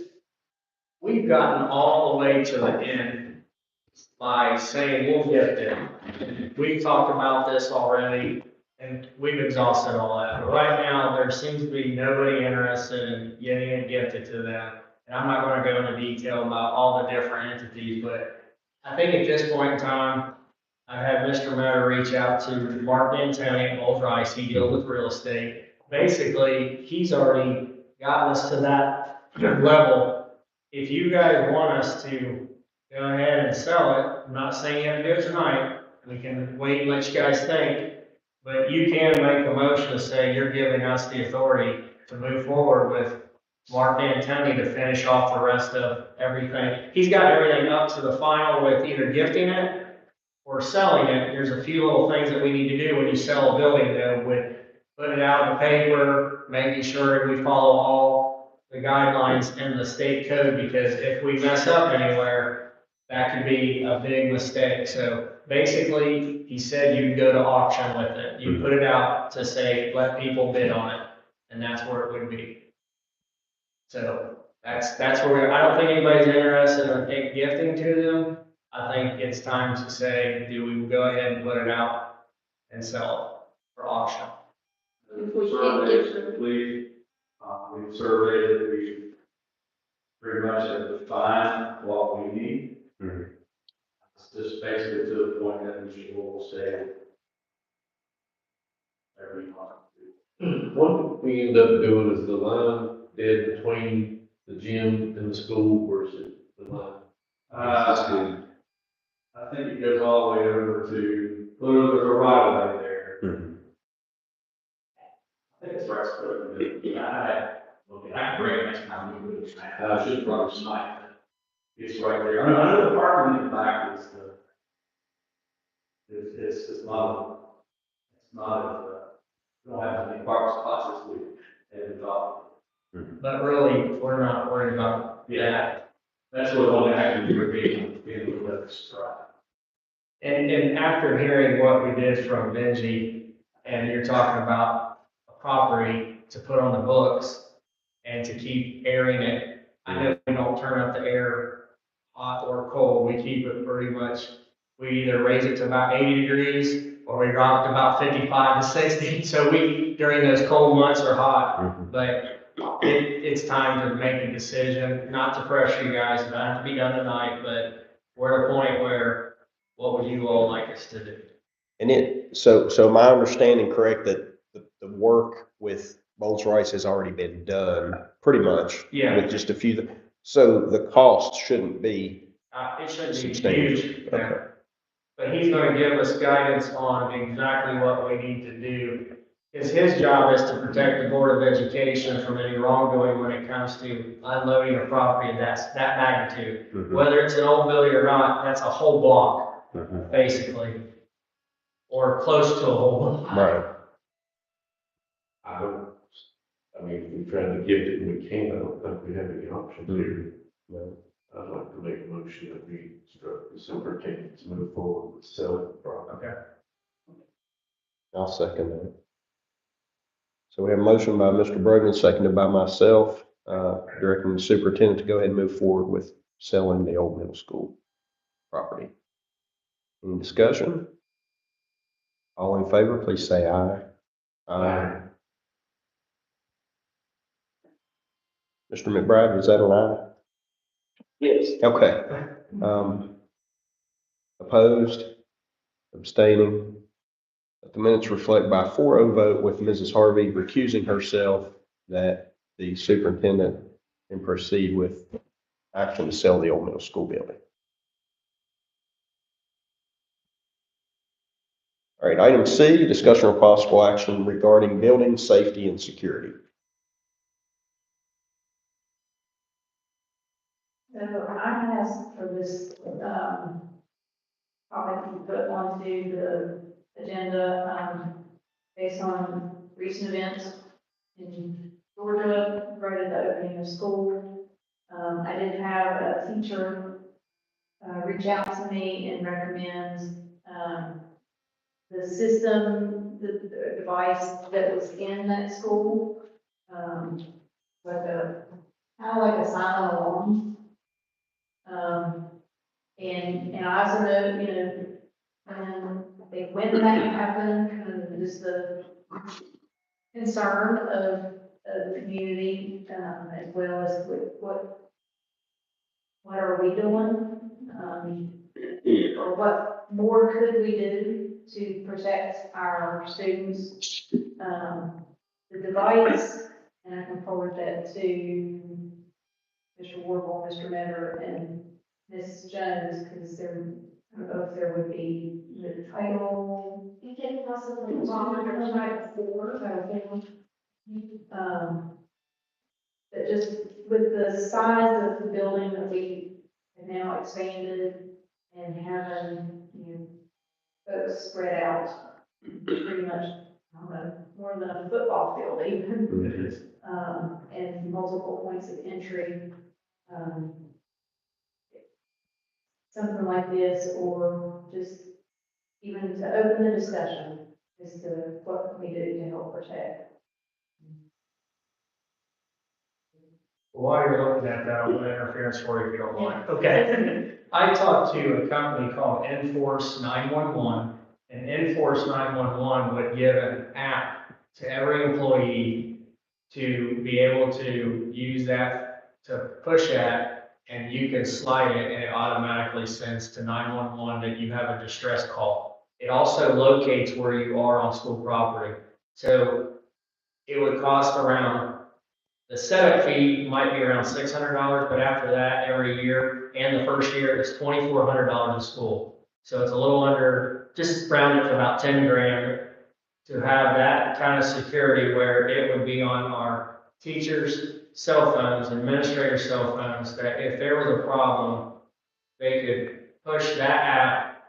we've gotten all the way to the end by saying we'll get there. We've talked about this already and we've exhausted all that. But right now, there seems to be nobody interested in getting it gifted to them. And I'm not gonna go into detail about all the different entities, but I think at this point in time, I've had Mr. Meadow reach out to Mark D'Antoni at Old Rice, he deals with real estate. Basically, he's already gotten us to that level. If you guys want us to go ahead and sell it, I'm not saying you have to do it tonight, we can wait and let you guys think. But you can make a motion to say you're giving us the authority to move forward with Mark D'Antoni to finish off the rest of everything. He's got everything up to the final with either gifting it or selling it. There's a few little things that we need to do when you sell a building though, with putting it out in the paper, making sure we follow all the guidelines in the state code, because if we mess up anywhere, that could be a big mistake. So basically, he said you go to auction with it. You put it out to say, let people bid on it, and that's where it would be. So that's where, I don't think anybody's interested in gifting to them. I think it's time to say, do we go ahead and put it out and sell it for auction? If we can't Survey get is them. complete. We've surveyed it, we pretty much have defined what we need. It's just basically to the point that we will say every month. What we end up doing is the line dead between the gym and the school, versus the line. I think it goes all the way over to, well, there's a right of way there. I think it's right, I can bring it next time we do it. I should probably Tonight. It's right there. I know the parking in the back is it's not, we don't have any parking spots this week. And, But really, we're not worried about that. that's what one actually would be in the list, right? And after hearing what we did from Benji, and you're talking about a property to put on the books and to keep airing it, I know we don't turn up the air hot or cold, we keep it pretty much, we either raise it to about 80 degrees or we drop it to about 55 to 60. So we, during those cold months are hot, but it's time to make a decision, not to pressure you guys, it doesn't have to be done tonight, but we're at a point where, what would you all like us to do? And so my understanding correct that the work with Bowles Rice has already been done, pretty much. Yeah. With just a few, so the cost shouldn't be It shouldn't be substantial. huge, Okay. but he's gonna give us guidance on exactly what we need to do. Because his job is to protect the Board of Education from any wrongdoing when it comes to unloading a property of that magnitude. Whether it's an old building or not, that's a whole block, basically. Or close to a whole block. Right. I mean, we're trying to give it and we can, I don't think we have any options here. No. I'd like to make a motion that we instruct the superintendent to move forward with selling the property. Okay. I'll second that. So we have a motion by Mr. Brogan, seconded by myself, directing the superintendent to go ahead and move forward with selling the old middle school property. Any discussion? All in favor, please say aye. Aye. Mr. McBride, is that an aye? Yes. Okay. Opposed? Abstaining? Let the minutes reflect by 4-0 vote with Mrs. Harvey recusing herself that the superintendent can proceed with action to sell the old middle school building. All right, item C, discussion of possible action regarding building safety and security. So I asked for this, topic to put onto the agenda, based on recent events in Georgia, right at the opening of school. I did have a teacher, reach out to me and recommend, the system, the device that was in that school, like a, kind of like a silent alarm. And I also know, you know, I think when that happened, kind of just the concern of the community, as well as with what are we doing? Or what more could we do to protect our students? The device, and I can forward that to Mr. Warble, Mr. Metter, and Ms. Jones, because there, I don't know if there would be the title. You can possibly. Title 4, but just with the size of the building that we have now expanded and having, you know, folks spread out pretty much, I don't know, more than a football field even. And multiple points of entry. something like this, or just even to open the discussion as to what can we do to help protect. While you're looking at that, I'm gonna interference for you if you don't mind. Okay. I talked to a company called Enforce 911, and Enforce 911 would give an app to every employee to be able to use that, to push that, and you can slide it and it automatically sends to 911 that you have a distress call. It also locates where you are on school property. So it would cost around, the setup fee might be around $600, but after that, every year, and the first year, it's $2,400 a school. So it's a little under, just round it to about 10 grand to have that kind of security where it would be on our teachers' cell phones, administrators' cell phones, that if there was a problem, they could push that app,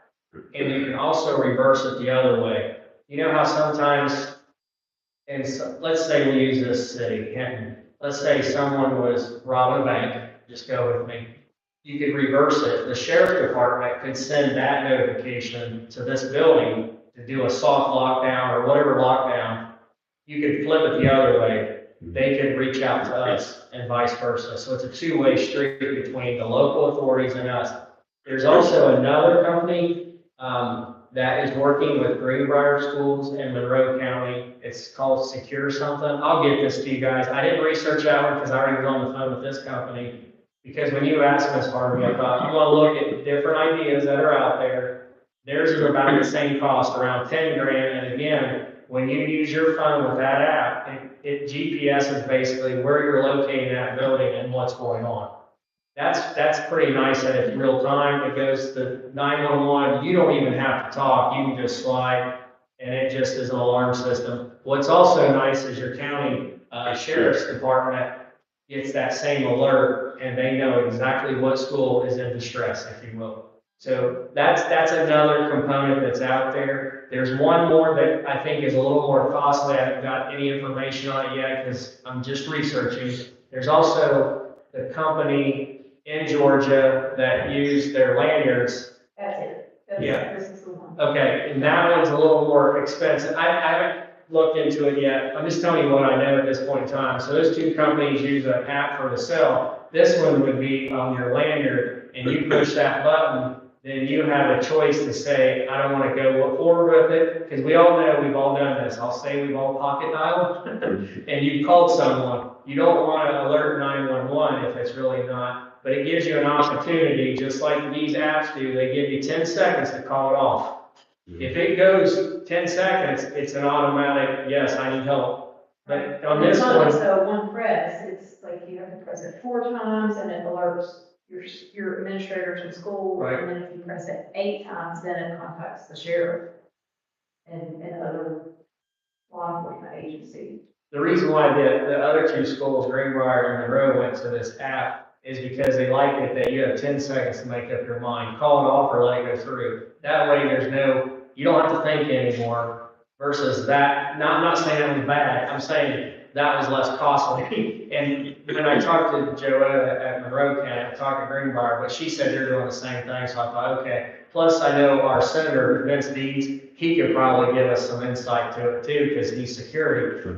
and you can also reverse it the other way. You know how sometimes, and so, let's say we use this city, and let's say someone was robbing a bank, just go with me. You could reverse it. The sheriff department could send that notification to this building to do a soft lockdown or whatever lockdown. You could flip it the other way. They could reach out to us and vice versa. So it's a two-way street between the local authorities and us. There's also another company, that is working with Greenbrier Schools in Monroe County. It's called Secure something. I'll get this to you guys. I didn't research that one because I already was on the phone with this company. Because when you asked Ms. Harvey, I thought, I'm gonna look at different ideas that are out there. Theirs is about the same cost, around 10 grand. And again, when you use your phone with that app, it GPSes basically where you're locating that building and what's going on. That's pretty nice that it's real time. It goes to 911. You don't even have to talk. You can just slide, and it just is an alarm system. What's also nice is your county sheriff's department gets that same alert, and they know exactly what school is in distress, if you will. So that's another component that's out there. There's one more that I think is a little more costly. I haven't got any information on it yet because I'm just researching. There's also the company in Georgia that use their lanyards. That's it. Yeah. This is the one. Okay, and that one's a little more expensive. I haven't looked into it yet. I'm just telling you what I know at this point in time. So those two companies use an app for the cell. This one would be on your lanyard, and you push that button, then you have a choice to say, I don't want to go forward with it, because we all know we've all done this. I'll say we've all pocket dialed, and you called someone. You don't want to alert 911 if it's really not, but it gives you an opportunity, just like these apps do. They give you 10 seconds to call it off. If it goes 10 seconds, it's an automatic, yes, I need help. But on this It's not one, also one press, it's like you have to press it 4 times and it alerts your administrators in school. Right. And then if you press it 8 times, then it contacts the sheriff and other law enforcement agencies. the reason why the other two schools, Greenbrier and Monroe, went to this app is because they like it that you have 10 seconds to make up your mind. Call it off or let it go through. That way you don't have to think anymore versus that. Now, I'm not saying that was bad. I'm saying that was less costly. And when I talked to Joanna at Monroe County, I talked to Greenbrier, but she said they're doing the same thing. So I thought, okay. Plus, I know our senator, Vince Deeds, he could probably give us some insight to it too, because he's security.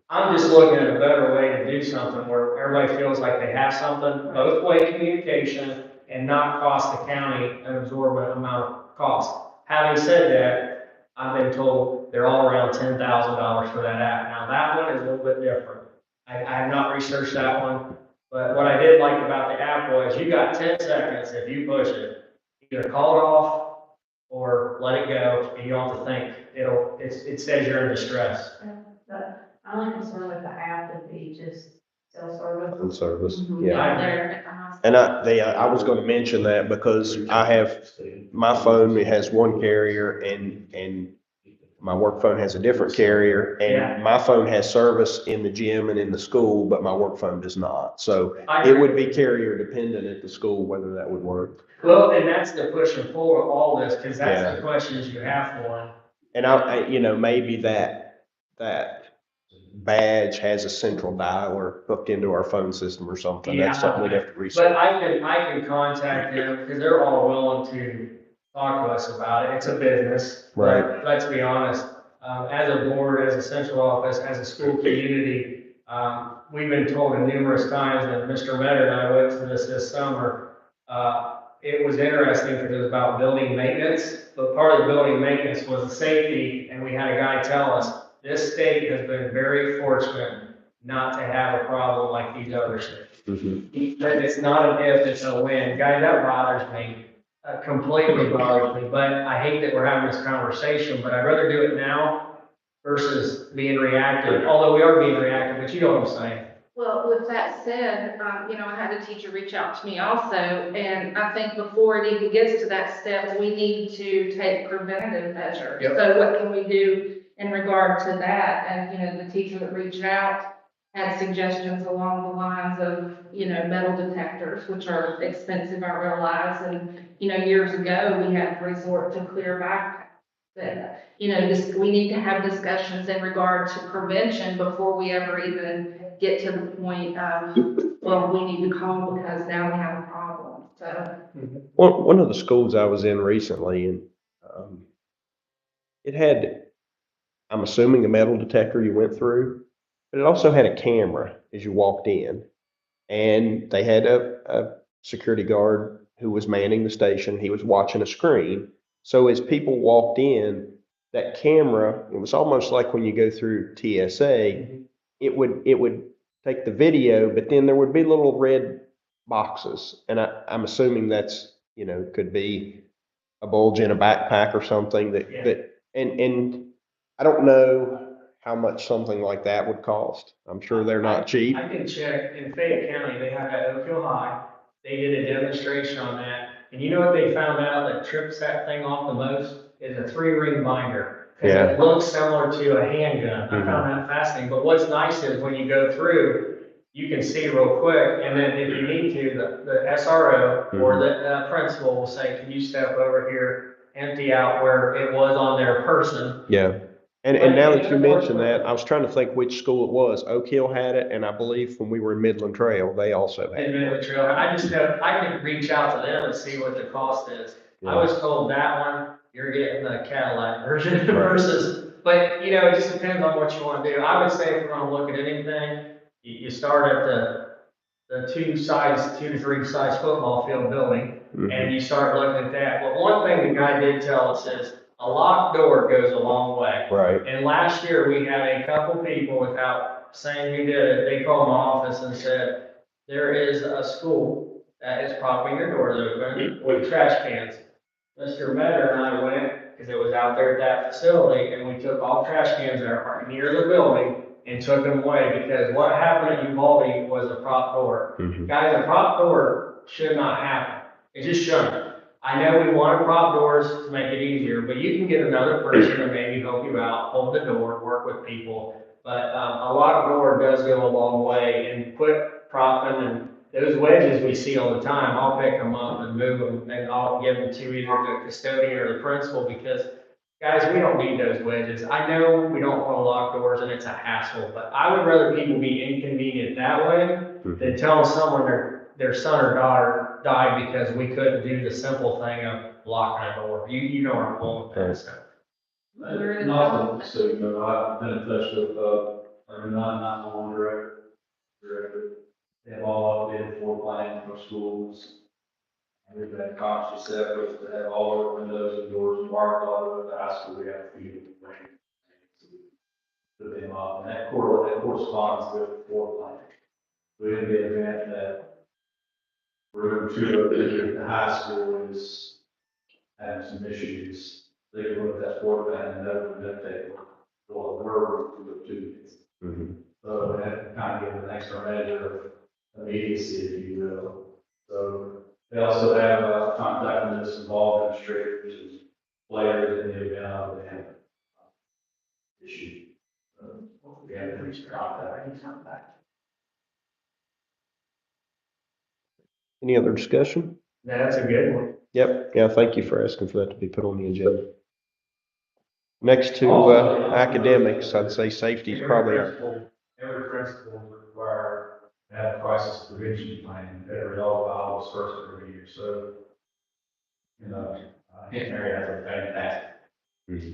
I'm just looking at a better way to do something where everybody feels like they have something, both way communication, and not cost the county an exorbitant amount of cost. Having said that, I've been told they're all around $10,000 for that app. Now, that one is a little bit different. I have not researched that one, but what I did like about the app was you got 10 seconds if you push it. Either call it off or let it go, and you don't have to think. It says you're in distress. But I'm only concerned with the app would be just self-service. And service, Mhm. yeah. There. And I was gonna mention that because I have, my phone, it has one carrier and my work phone has a different carrier. Yeah. And my phone has service in the gym and in the school, but my work phone does not. So I it would be carrier dependent at the school, whether that would work. Well, and that's the push and pull of all this, because that's Yeah. the questions you have for them. And maybe that badge has a central dialer hooked into our phone system or something. That's something we'd have to But research. I can contact them because they're all willing to talk to us about it. It's a business. Right. But let's be honest, as a board, as a central office, as a school community, we've been told numerous times that Mr. Metter and I went to this summer. It was interesting because it was about building maintenance, but part of the building maintenance was the safety, and we had a guy tell us, this state has been very fortunate not to have a problem like these other states. That it's not an if, it's a when. Guys, that bothers me, completely bothers me, but I hate that we're having this conversation, but I'd rather do it now versus being reactive, although we are being reactive, but you know what I'm saying. Well, with that said, I had a teacher reach out to me also, and I think before it even gets to that step, we need to take preventative measures. Yep. So what can we do in regard to that? And, the teacher that reached out had suggestions along the lines of, metal detectors, which are expensive, I realize. And, years ago, we had to resort to clear backpacks. That, we need to have discussions in regard to prevention before we ever even get to the point of, well, we need to call because now we have a problem. So, One of the schools I was in recently, and it had, I'm assuming, a metal detector you went through, but it also had a camera as you walked in. And they had a security guard who was manning the station. He was watching a screen. So as people walked in, that camera, it was almost like when you go through TSA, it would take the video, but then there would be little red boxes. And I'm assuming that's, could be a bulge in a backpack or something and I don't know how much something like that would cost. I'm sure they're not cheap. I can check, in Fayette County, they have at Oak Hill High, they did a demonstration on that, and you know what they found out that trips that thing off the most is a 3-ring binder. Because Yeah. it looks similar to a handgun. I found that fascinating, but what's nice is when you go through, you can see real quick, and then if you need to, the SRO or the principal will say, can you step over here, empty out where it was on their person. Yeah. And now that you mention that, I was trying to think which school it was. Oak Hill had it, and I believe when we were in Midland Trail, they also had And it. then the trail, I just know, I can reach out to them and see what the cost is. I was told that one, you're getting the Cadillac version versus, but it just depends on what you want to do. I would say if we're gonna look at anything, you start at the 2 to 3 size football field building, and you start looking at that. But one thing the guy did tell us is a locked door goes a long way. Right. And last year we had a couple people, without saying who did it, they called my office and said, there is a school that is propping their doors open with trash cans. Mr. Metter and I went, because it was out there at that facility, and we took all trash cans that are near the building and took them away, because what happened at Uvalde was a prop door. Guys, a prop door should not happen. It just shouldn't. I know we want prop doors to make it easier, but you can get another person to maybe help you out, hold the door, work with people. But a locked door does go a long way, and quit propping, and those wedges we see all the time, I'll pick them up and move them, and I'll give them to either the custodian or the principal, because guys, we don't need those wedges. I know we don't want to lock doors and it's a hassle, but I would rather people be inconvenient that way than tell someone their son or daughter died because we couldn't do the simple thing of locking a door. You know where I'm going with that stuff. Nothing, so, I've been in touch with, our 911 director. They have all updated floor plans for schools. And we've had conscious efforts to have all our windows and doors marked all over the high school. We have a few put them up, and that corresponds with the floor plan. We in the event that room 2 of the high school is having some issues, they can look at that floor plan and know that they will work to the 2. So that kind of gives an extra measure of immediacy, if you will. So they also have contact with us involved administrators and players in the event of an issue. We have to reach contact. Any other discussion? That's a good one. Yep. Yeah, thank you for asking for that to be put on the agenda. Next to academics, I'd say safety is probably our every principal is required to have a crisis prevention plan every August first of every year. So, Hinton area has a fantastic. It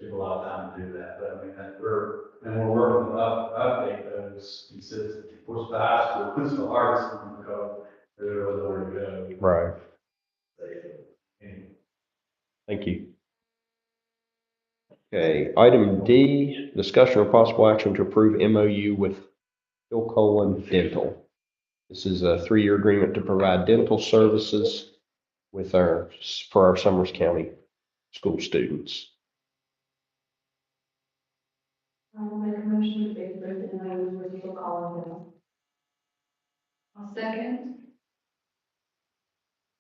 took a lot of time to do that, but I mean, we're working to update those consistently. Of course, the high school is the hardest one because there's nowhere to go. Right. Anyway. Thank you. Okay, item D, discussion of possible action to approve MOU with Phil Dental. This is a 3-year agreement to provide dental services for our Summers County school students. I'll make a motion to approve the MOU with Phil Collins. I'll second.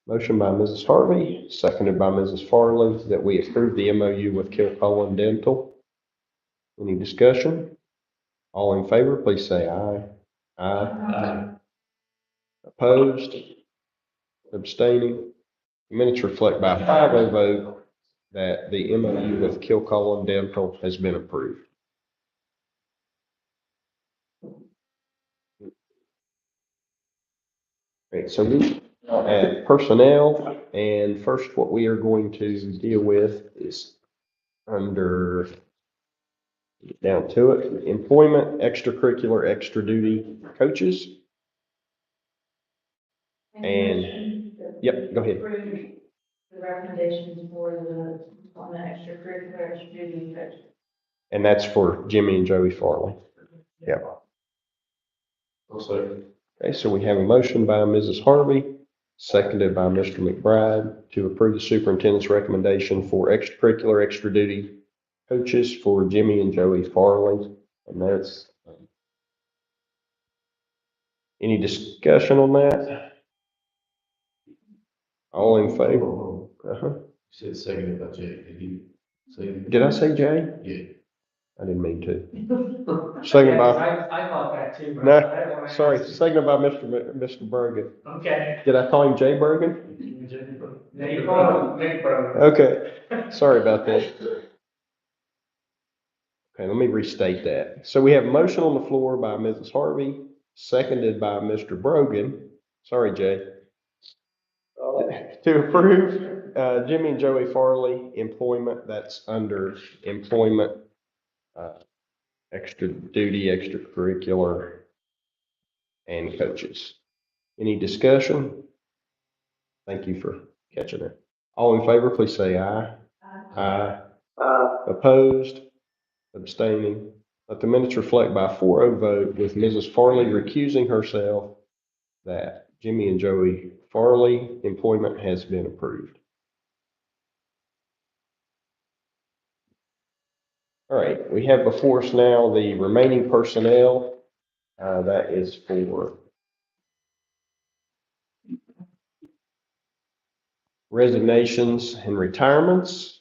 Motion by Mrs. Harvey, seconded by Mrs. Farley, that we approve the MOU with Kilcullen Dental. Any discussion? All in favor, please say aye. Aye. Opposed? Abstaining? Minutes reflect by a 5-0 vote that the MOU with Kilcullen Dental has been approved. Great, so we are at personnel, and first what we are going to deal with is under, down to it, employment, extracurricular, extra duty coaches. And, yep, go ahead. Approve the recommendations for on the extracurricular, extra duty coach. And that's for Jimmy and Joey Farley. Yep. Okay, so we have a motion by Mrs. Harvey, seconded by Mr. McBride, to approve the superintendent's recommendation for extracurricular, extra duty coaches for Jimmy and Joey Farley. And that's, any discussion on that? All in favor? You said seconded by Jay. Did you say? Did I say Jay? Yeah. I didn't mean to. Second by, I thought that too. but no, I didn't wanna sorry, ask. seconded by Mr. Bergen. Okay. Did I call him Jay Bergen? Now you call him Nick Bro. Okay, sorry about that. Okay, let me restate that. So we have a motion on the floor by Mrs. Harvey, seconded by Mr. Brogan. Sorry, Jay. To approve Jimmy and Joey Farley employment, that's under employment, extra duty, extracurricular, and coaches. Any discussion? Thank you for catching it. All in favor, please say aye. Aye. Opposed? Abstaining? Let the minutes reflect by a 4-0 vote with Mrs. Farley recusing herself that Jimmy and Joey Farley employment has been approved. All right, we have before us now the remaining personnel. That is for resignations and retirements.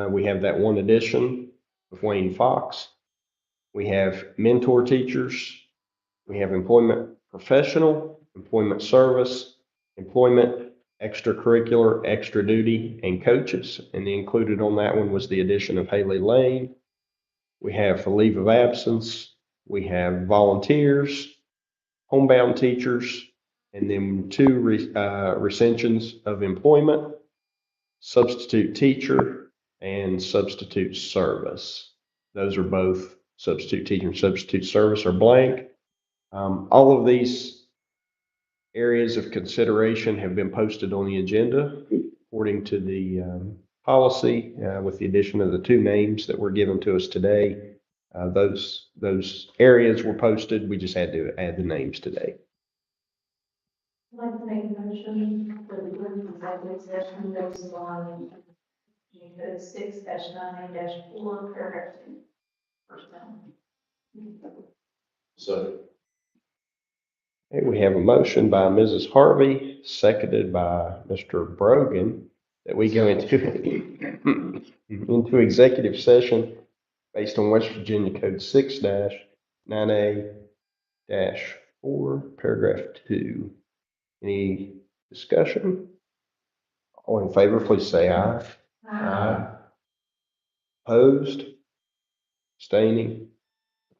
We have that one addition of Wayne Fox. We have mentor teachers. We have employment professional, employment service, employment extracurricular, extra duty, and coaches. And included on that one was the addition of Haley Lane. We have a leave of absence. We have volunteers, homebound teachers, and then 2 recensions of employment, substitute teacher, and substitute service. Those are both substitute teacher and substitute service are blank. All of these areas of consideration have been posted on the agenda according to the policy, with the addition of the 2 names that were given to us today. Those areas were posted. We just had to add the names today. I'd like to make a motion for the executive session based on code 6-9-4, paragraph 2. First down. So. Okay, we have a motion by Mrs. Harvey, seconded by Mr. Brogan, that we go into executive session based on West Virginia Code 6-9A-4, paragraph 2. Any discussion? All in favor, please say aye. Aye. Opposed? Abstaining?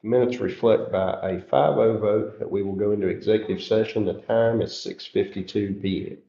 Minutes reflect by a 5-0 vote that we will go into executive session. The time is 6:52 PM.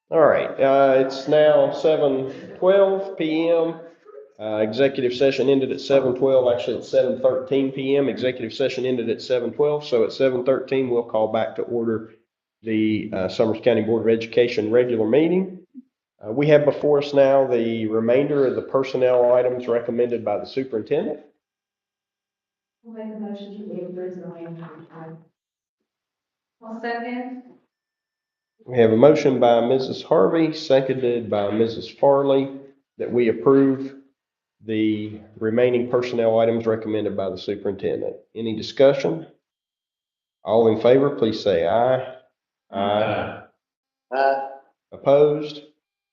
All right, it's now 7:12 PM. Executive session ended at 7:12, actually it's 7:13 PM. Executive session ended at 7:12, so at 7:13, we'll call back to order the Summers County Board of Education regular meeting. We have before us now the remainder of the personnel items recommended by the superintendent. I'll make a motion to waive the reading. I'll second. We have a motion by Mrs. Harvey, seconded by Mrs. Farley, that we approve the remaining personnel items recommended by the superintendent. Any discussion? All in favor, please say aye. Aye. Opposed?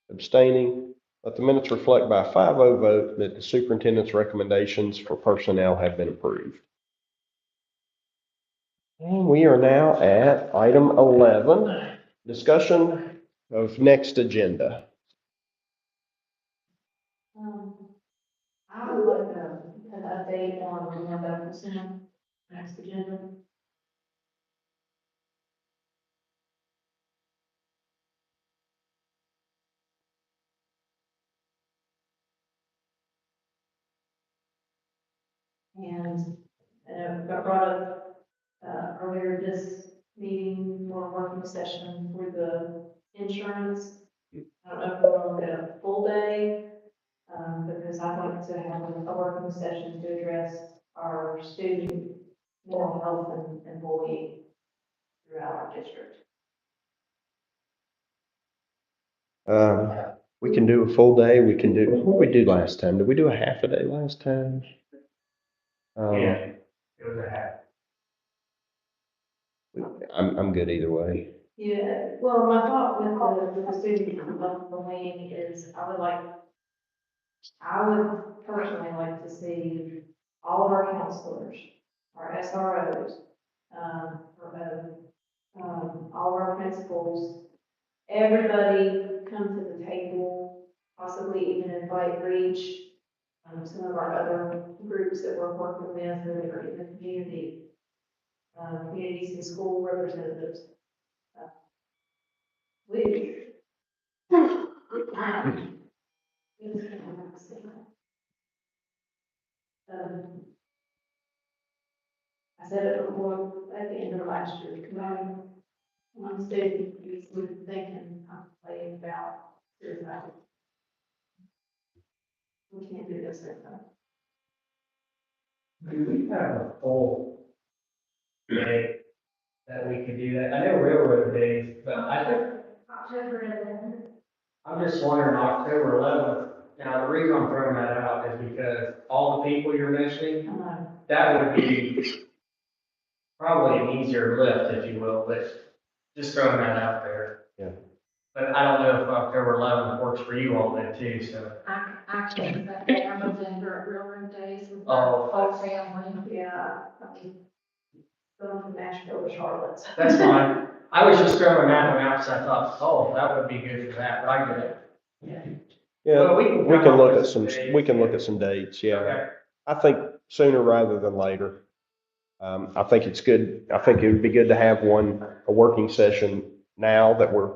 Abstaining? Let the minutes reflect by a 5-0 vote that the superintendent's recommendations for personnel have been approved. And we are now at item 11, discussion of next agenda. I would like an update on the medical center, next agenda. And got brought up, earlier this meeting for a working session for the insurance. I don't know if we're gonna look at a full day, because I'd like to have a working session to address our student mental health and bullying throughout our district. We can do a full day. We can do, what did we do last time? Did we do a half a day last time? It was a half. I'm good either way. Yeah, well, my thought with the student mental health bullying is I would personally like to see all of our counselors, our SROs, all of our principals, everybody come to the table, possibly even invite Reach, some of our other groups that we're working with that are in the community, communities and school representatives. I said it before, at the end of last year, when I'm student, we were thinking, contemplating about suicide. We can't do this anymore. Do we have a full day that we could do that? I know railroad days, but I think, October 11th. I'm just wondering, October 11th. Now, the reason I'm throwing that out is because all the people you're mentioning, that would be probably an easier lift, if you will, but just throwing that out there. Yeah. But I don't know if October 11th works for you all then too, so. I can't, that day, I'm a vendor at railroad days with my Oh. whole family, yeah, going from Nashville to Charlotte. That's fine. I was just throwing that one out because I thought, oh, that would be good for that, but I get it. Yeah, Well, we come can up look with at some, dates. we can look at some dates, yeah. Okay. I think sooner rather than later. I think it's good, I think it would be good to have a working session now that we're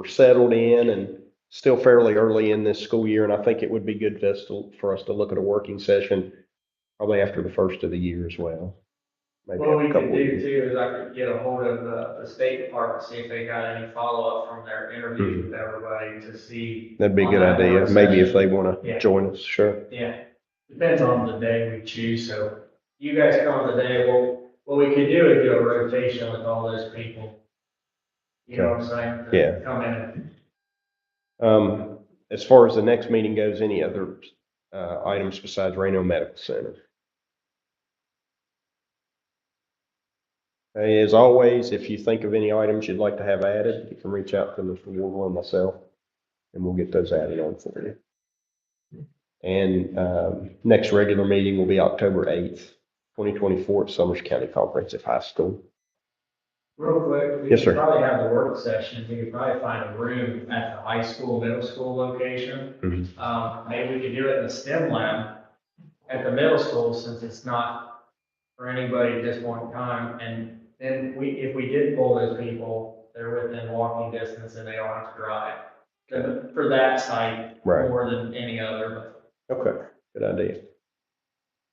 settled in and still fairly early in this school year, and I think it would be good for us to look at a working session probably after the first of the year as well. Maybe What we a couple could of do weeks. too is I could get a hold of the State Department, see if they got any follow-up from their interviews with everybody to see. That'd be a on good that idea, work maybe if session. they want Yeah. to join us, sure. Yeah, depends on the day we choose, so you guys come the day, well, what we could do is do a rotation with all those people. You know what I'm saying? To Yeah. Come in. As far as the next meeting goes, any other items besides Reno Medical Center? Hey, as always, if you think of any items you'd like to have added, you can reach out to Mr. Wardwell or myself, and we'll get those added on for you. And next regular meeting will be October 8th, 2024 at Summers County Comprehensive High School. Real quick, we Yes, could sir. probably have the work session, we could probably find a room at the high school, middle school location. Maybe we could do it in the STEM lab at the middle school, since it's not for anybody at this point in time. And then if we did pull those people, they're within walking distance and they don't have to drive. For that site Right. more than any other. Okay, good idea.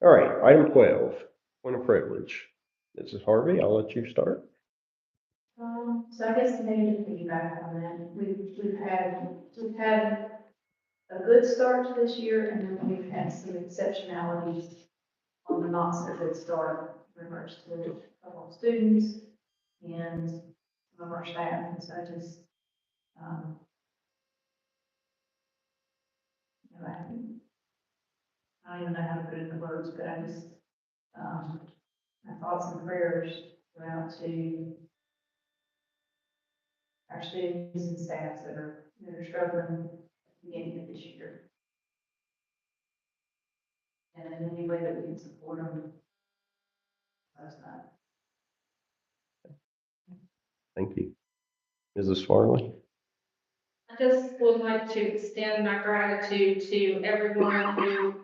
All right, item 12, point of privilege. Mrs. Harvey, I'll let you start. So I guess maybe to piggyback on that, we've had a good start to this year, and then we've had some exceptionalities on the not so good start in regards to a couple of students and some of our staff, and so I just, you know, I don't even know how to put it in words, but I just, my thoughts and prayers go out to our students and staffs that are struggling at the beginning of this year. And in any way that we can support them, that's not. Thank you. Mrs. Farley? I just would like to extend my gratitude to everyone who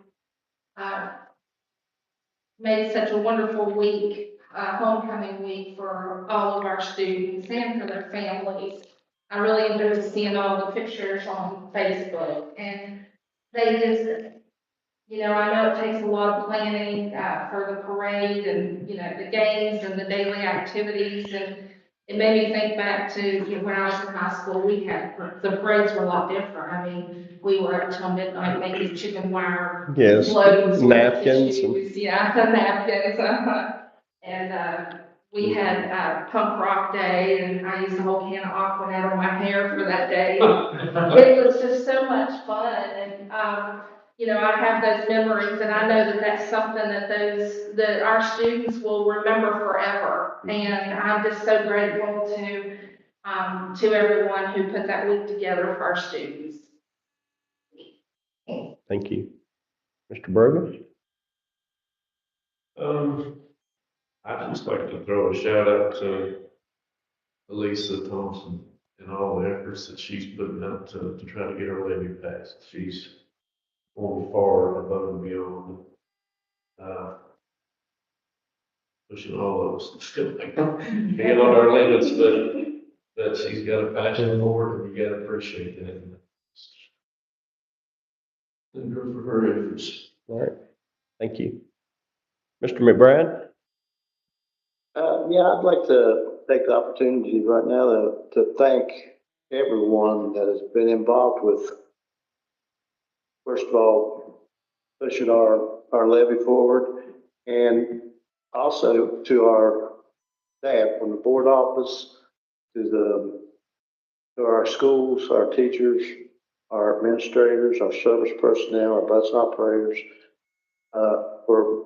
made such a wonderful week, homecoming week for all of our students and for their families. I really enjoyed seeing all the pictures on Facebook, and they just, you know, I know it takes a lot of planning for the parade and, you know, the games and the daily activities, and it made me think back to, you know, when I was in high school, the parades were a lot different. I mean, we were up till midnight making chicken wire Yes, loads with napkins and- tissues, yeah, the napkins, and we had punk rock day, and I used a whole can of Aquanet on my hair for that day. It was just so much fun, and you know, I have those memories, and I know that that's something that our students will remember forever. And I'm just so grateful to everyone who put that week together for our students. Thank you. Mr. Brogan? I'd just like to throw a shout out to Elisa Thompson and all the efforts that she's putting out to try to get her levy passed. She's going far above and beyond. Pushing all of us, still being on our limits, but she's got a passion for it, and you gotta appreciate that. And her for her efforts. All right, thank you. Mr. McBride? Yeah, I'd like to take the opportunity right now to thank everyone that has been involved with, first of all, pushing our levy forward, and also to our staff from the board office, to our schools, our teachers, our administrators, our service personnel, our bus operators, for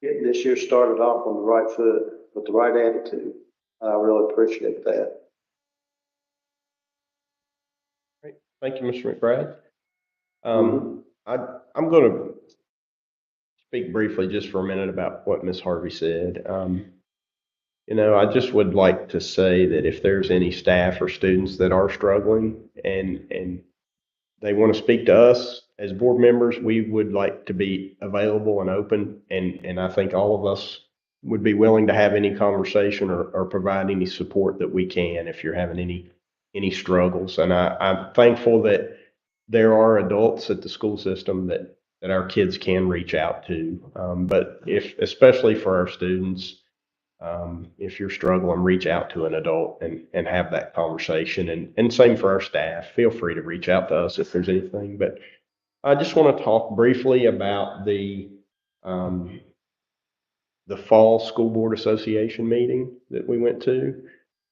getting this year started off on the right foot with the right attitude. I really appreciate that. Great, thank you, Mr. McBride. I'm going to speak briefly just for a minute about what Ms. Harvey said. You know, I just would like to say that if there's any staff or students that are struggling and they want to speak to us as board members, we would like to be available and open. And I think all of us would be willing to have any conversation or provide any support that we can if you're having any struggles. And I'm thankful that there are adults at the school system that our kids can reach out to. But especially for our students, if you're struggling, reach out to an adult and have that conversation. And same for our staff. Feel free to reach out to us if there's anything. But I just want to talk briefly about the fall school board association meeting that we went to.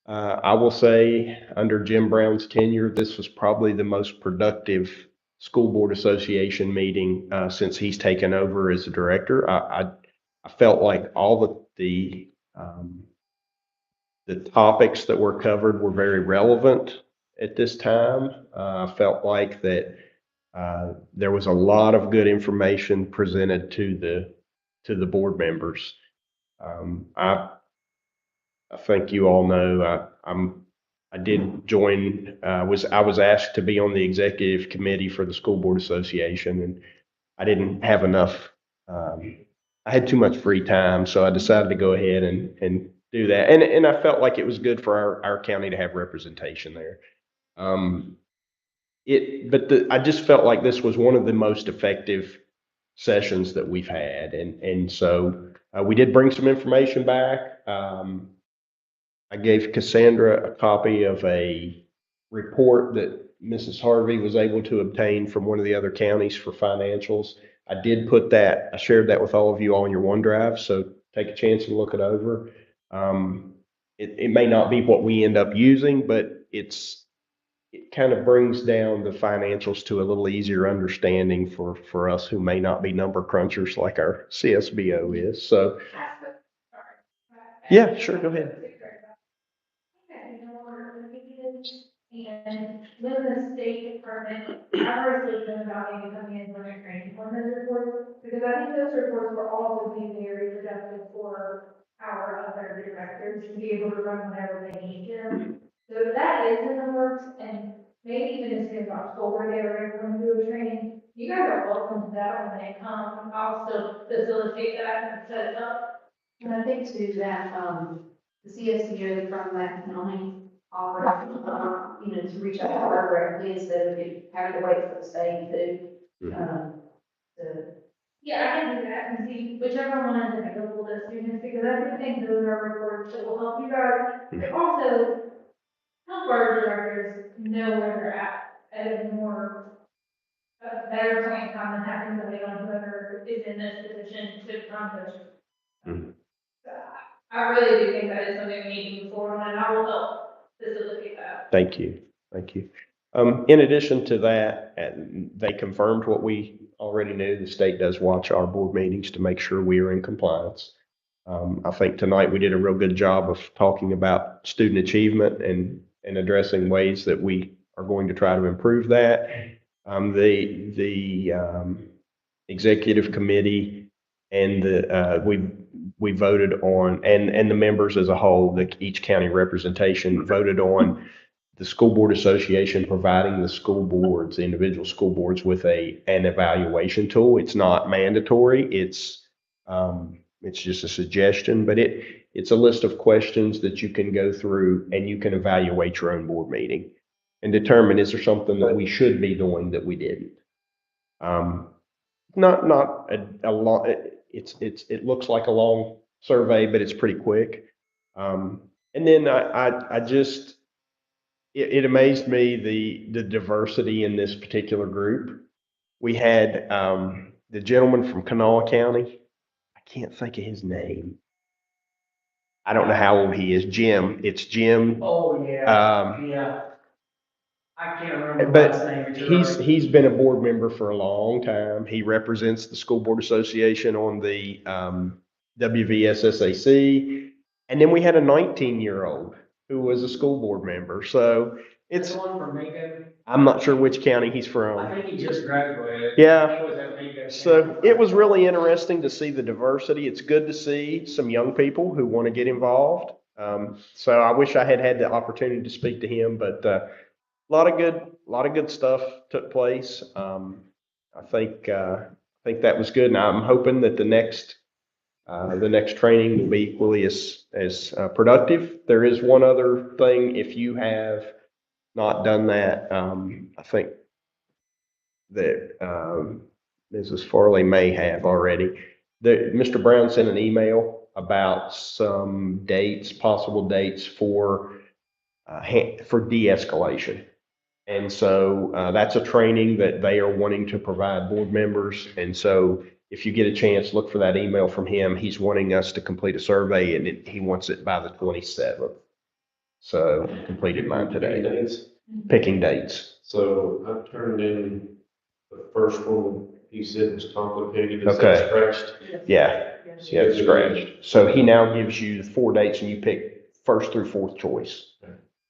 I will say under Jim Brown's tenure, this was probably the most productive school board association meeting since he's taken over as the director. I felt like all the topics that were covered were very relevant at this time. I felt like that there was a lot of good information presented to the board members. I think you all know I did join. I was asked to be on the executive committee for the school board association, and I didn't have enough. I had too much free time, so I decided to go ahead and do that. And I felt like it was good for our county to have representation there. I just felt like this was one of the most effective sessions that we've had. And so we did bring some information back. I gave Cassandra a copy of a report that Mrs. Harvey was able to obtain from one of the other counties for financials. I did put that, I shared that with all of you on your OneDrive, so take a chance and look it over. It may not be what we end up using, but it kind of brings down the financials to a little easier understanding for us who may not be number crunchers like our CSBO is. So, yeah, sure, go ahead. And with the State Department, I was thinking about maybe coming in for a training on those reports, because I think those reports were also be very productive for our other directors to be able to run whenever they need to. So that is in the works, and maybe even as soon as October, they were going to do a training. You guys are welcome to that when they come. I'll still facilitate that and set it up. And I think too that, the CSCO from that county offered, to reach out to her directly instead of having to wait for the state to Yeah, I can do that and see whichever one is available to students, because I do think those are reports that will help you guys. But also help our directors know where they're at a better point in time than having to wait on whoever is in this position to run those. I really do think that is something we need to move forward on, and I will help facilitate that. Thank you. Thank you. In addition to that, they confirmed what we already knew. The state does watch our board meetings to make sure we are in compliance. I think tonight we did a real good job of talking about student achievement and addressing ways that we are going to try to improve that. The executive committee and we voted on, and the members as a whole, each county representation voted on the school board association providing the school boards, the individual school boards, with an evaluation tool. It's not mandatory. It's just a suggestion, but it's a list of questions that you can go through and you can evaluate your own board meeting and determine, is there something that we should be doing that we didn't? Not a long, it looks like a long survey, but it's pretty quick. And then I just, it amazed me the diversity in this particular group. We had the gentleman from Kanawha County. I can't think of his name. I don't know how old he is. Jim. It's Jim. Oh, yeah. Yeah. I can't remember But his name. But you're right. he's been a board member for a long time. He represents the School Board Association on the WVSSAC. And then we had a 19-year-old who was a school board member. So It's one from Macon. I'm not sure which county he's from. I think he just graduated. Yeah. He was at Macon. So it was really interesting to see the diversity. It's good to see some young people who want to get involved. So I wish I had the opportunity to speak to him, but a lot of good stuff took place. I think that was good, and I'm hoping that the next training will be equally as productive. There is one other thing. If you have not done that, I think that Mrs. Farley may have already. Mr. Brown sent an email about some possible dates for de-escalation. And so that's a training that they are wanting to provide board members. And so if you get a chance, look for that email from him. He's wanting us to complete a survey, and he wants it by the 27th. So I completed mine today. Picking dates. So I turned in the first one. He said it was complicated. Is Okay. that scratched? Yeah, it's scratched. So he now gives you the 4 dates, and you pick first through fourth choice.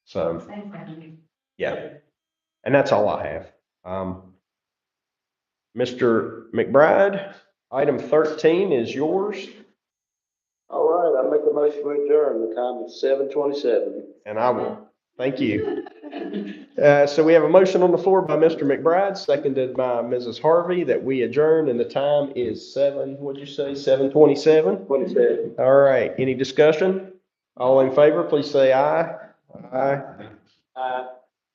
So, same thing. yeah. And that's all I have. Mr. McBride, item 13 is yours, All right, I make a motion to adjourn. The time is 7:27. and I will. Thank you. So we have a motion on the floor by Mr. McBride, seconded by Mrs. Harvey, that we adjourn, and the time is 7:27? 27. All right, any discussion? All in favor, please say aye. Aye.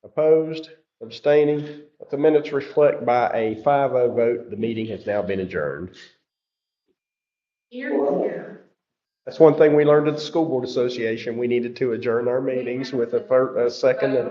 Opposed, abstaining. Let the minutes reflect by a 5-0 vote, the meeting has now been adjourned. Here. That's one thing we learned at the School Board Association. We needed to adjourn our meetings with a second and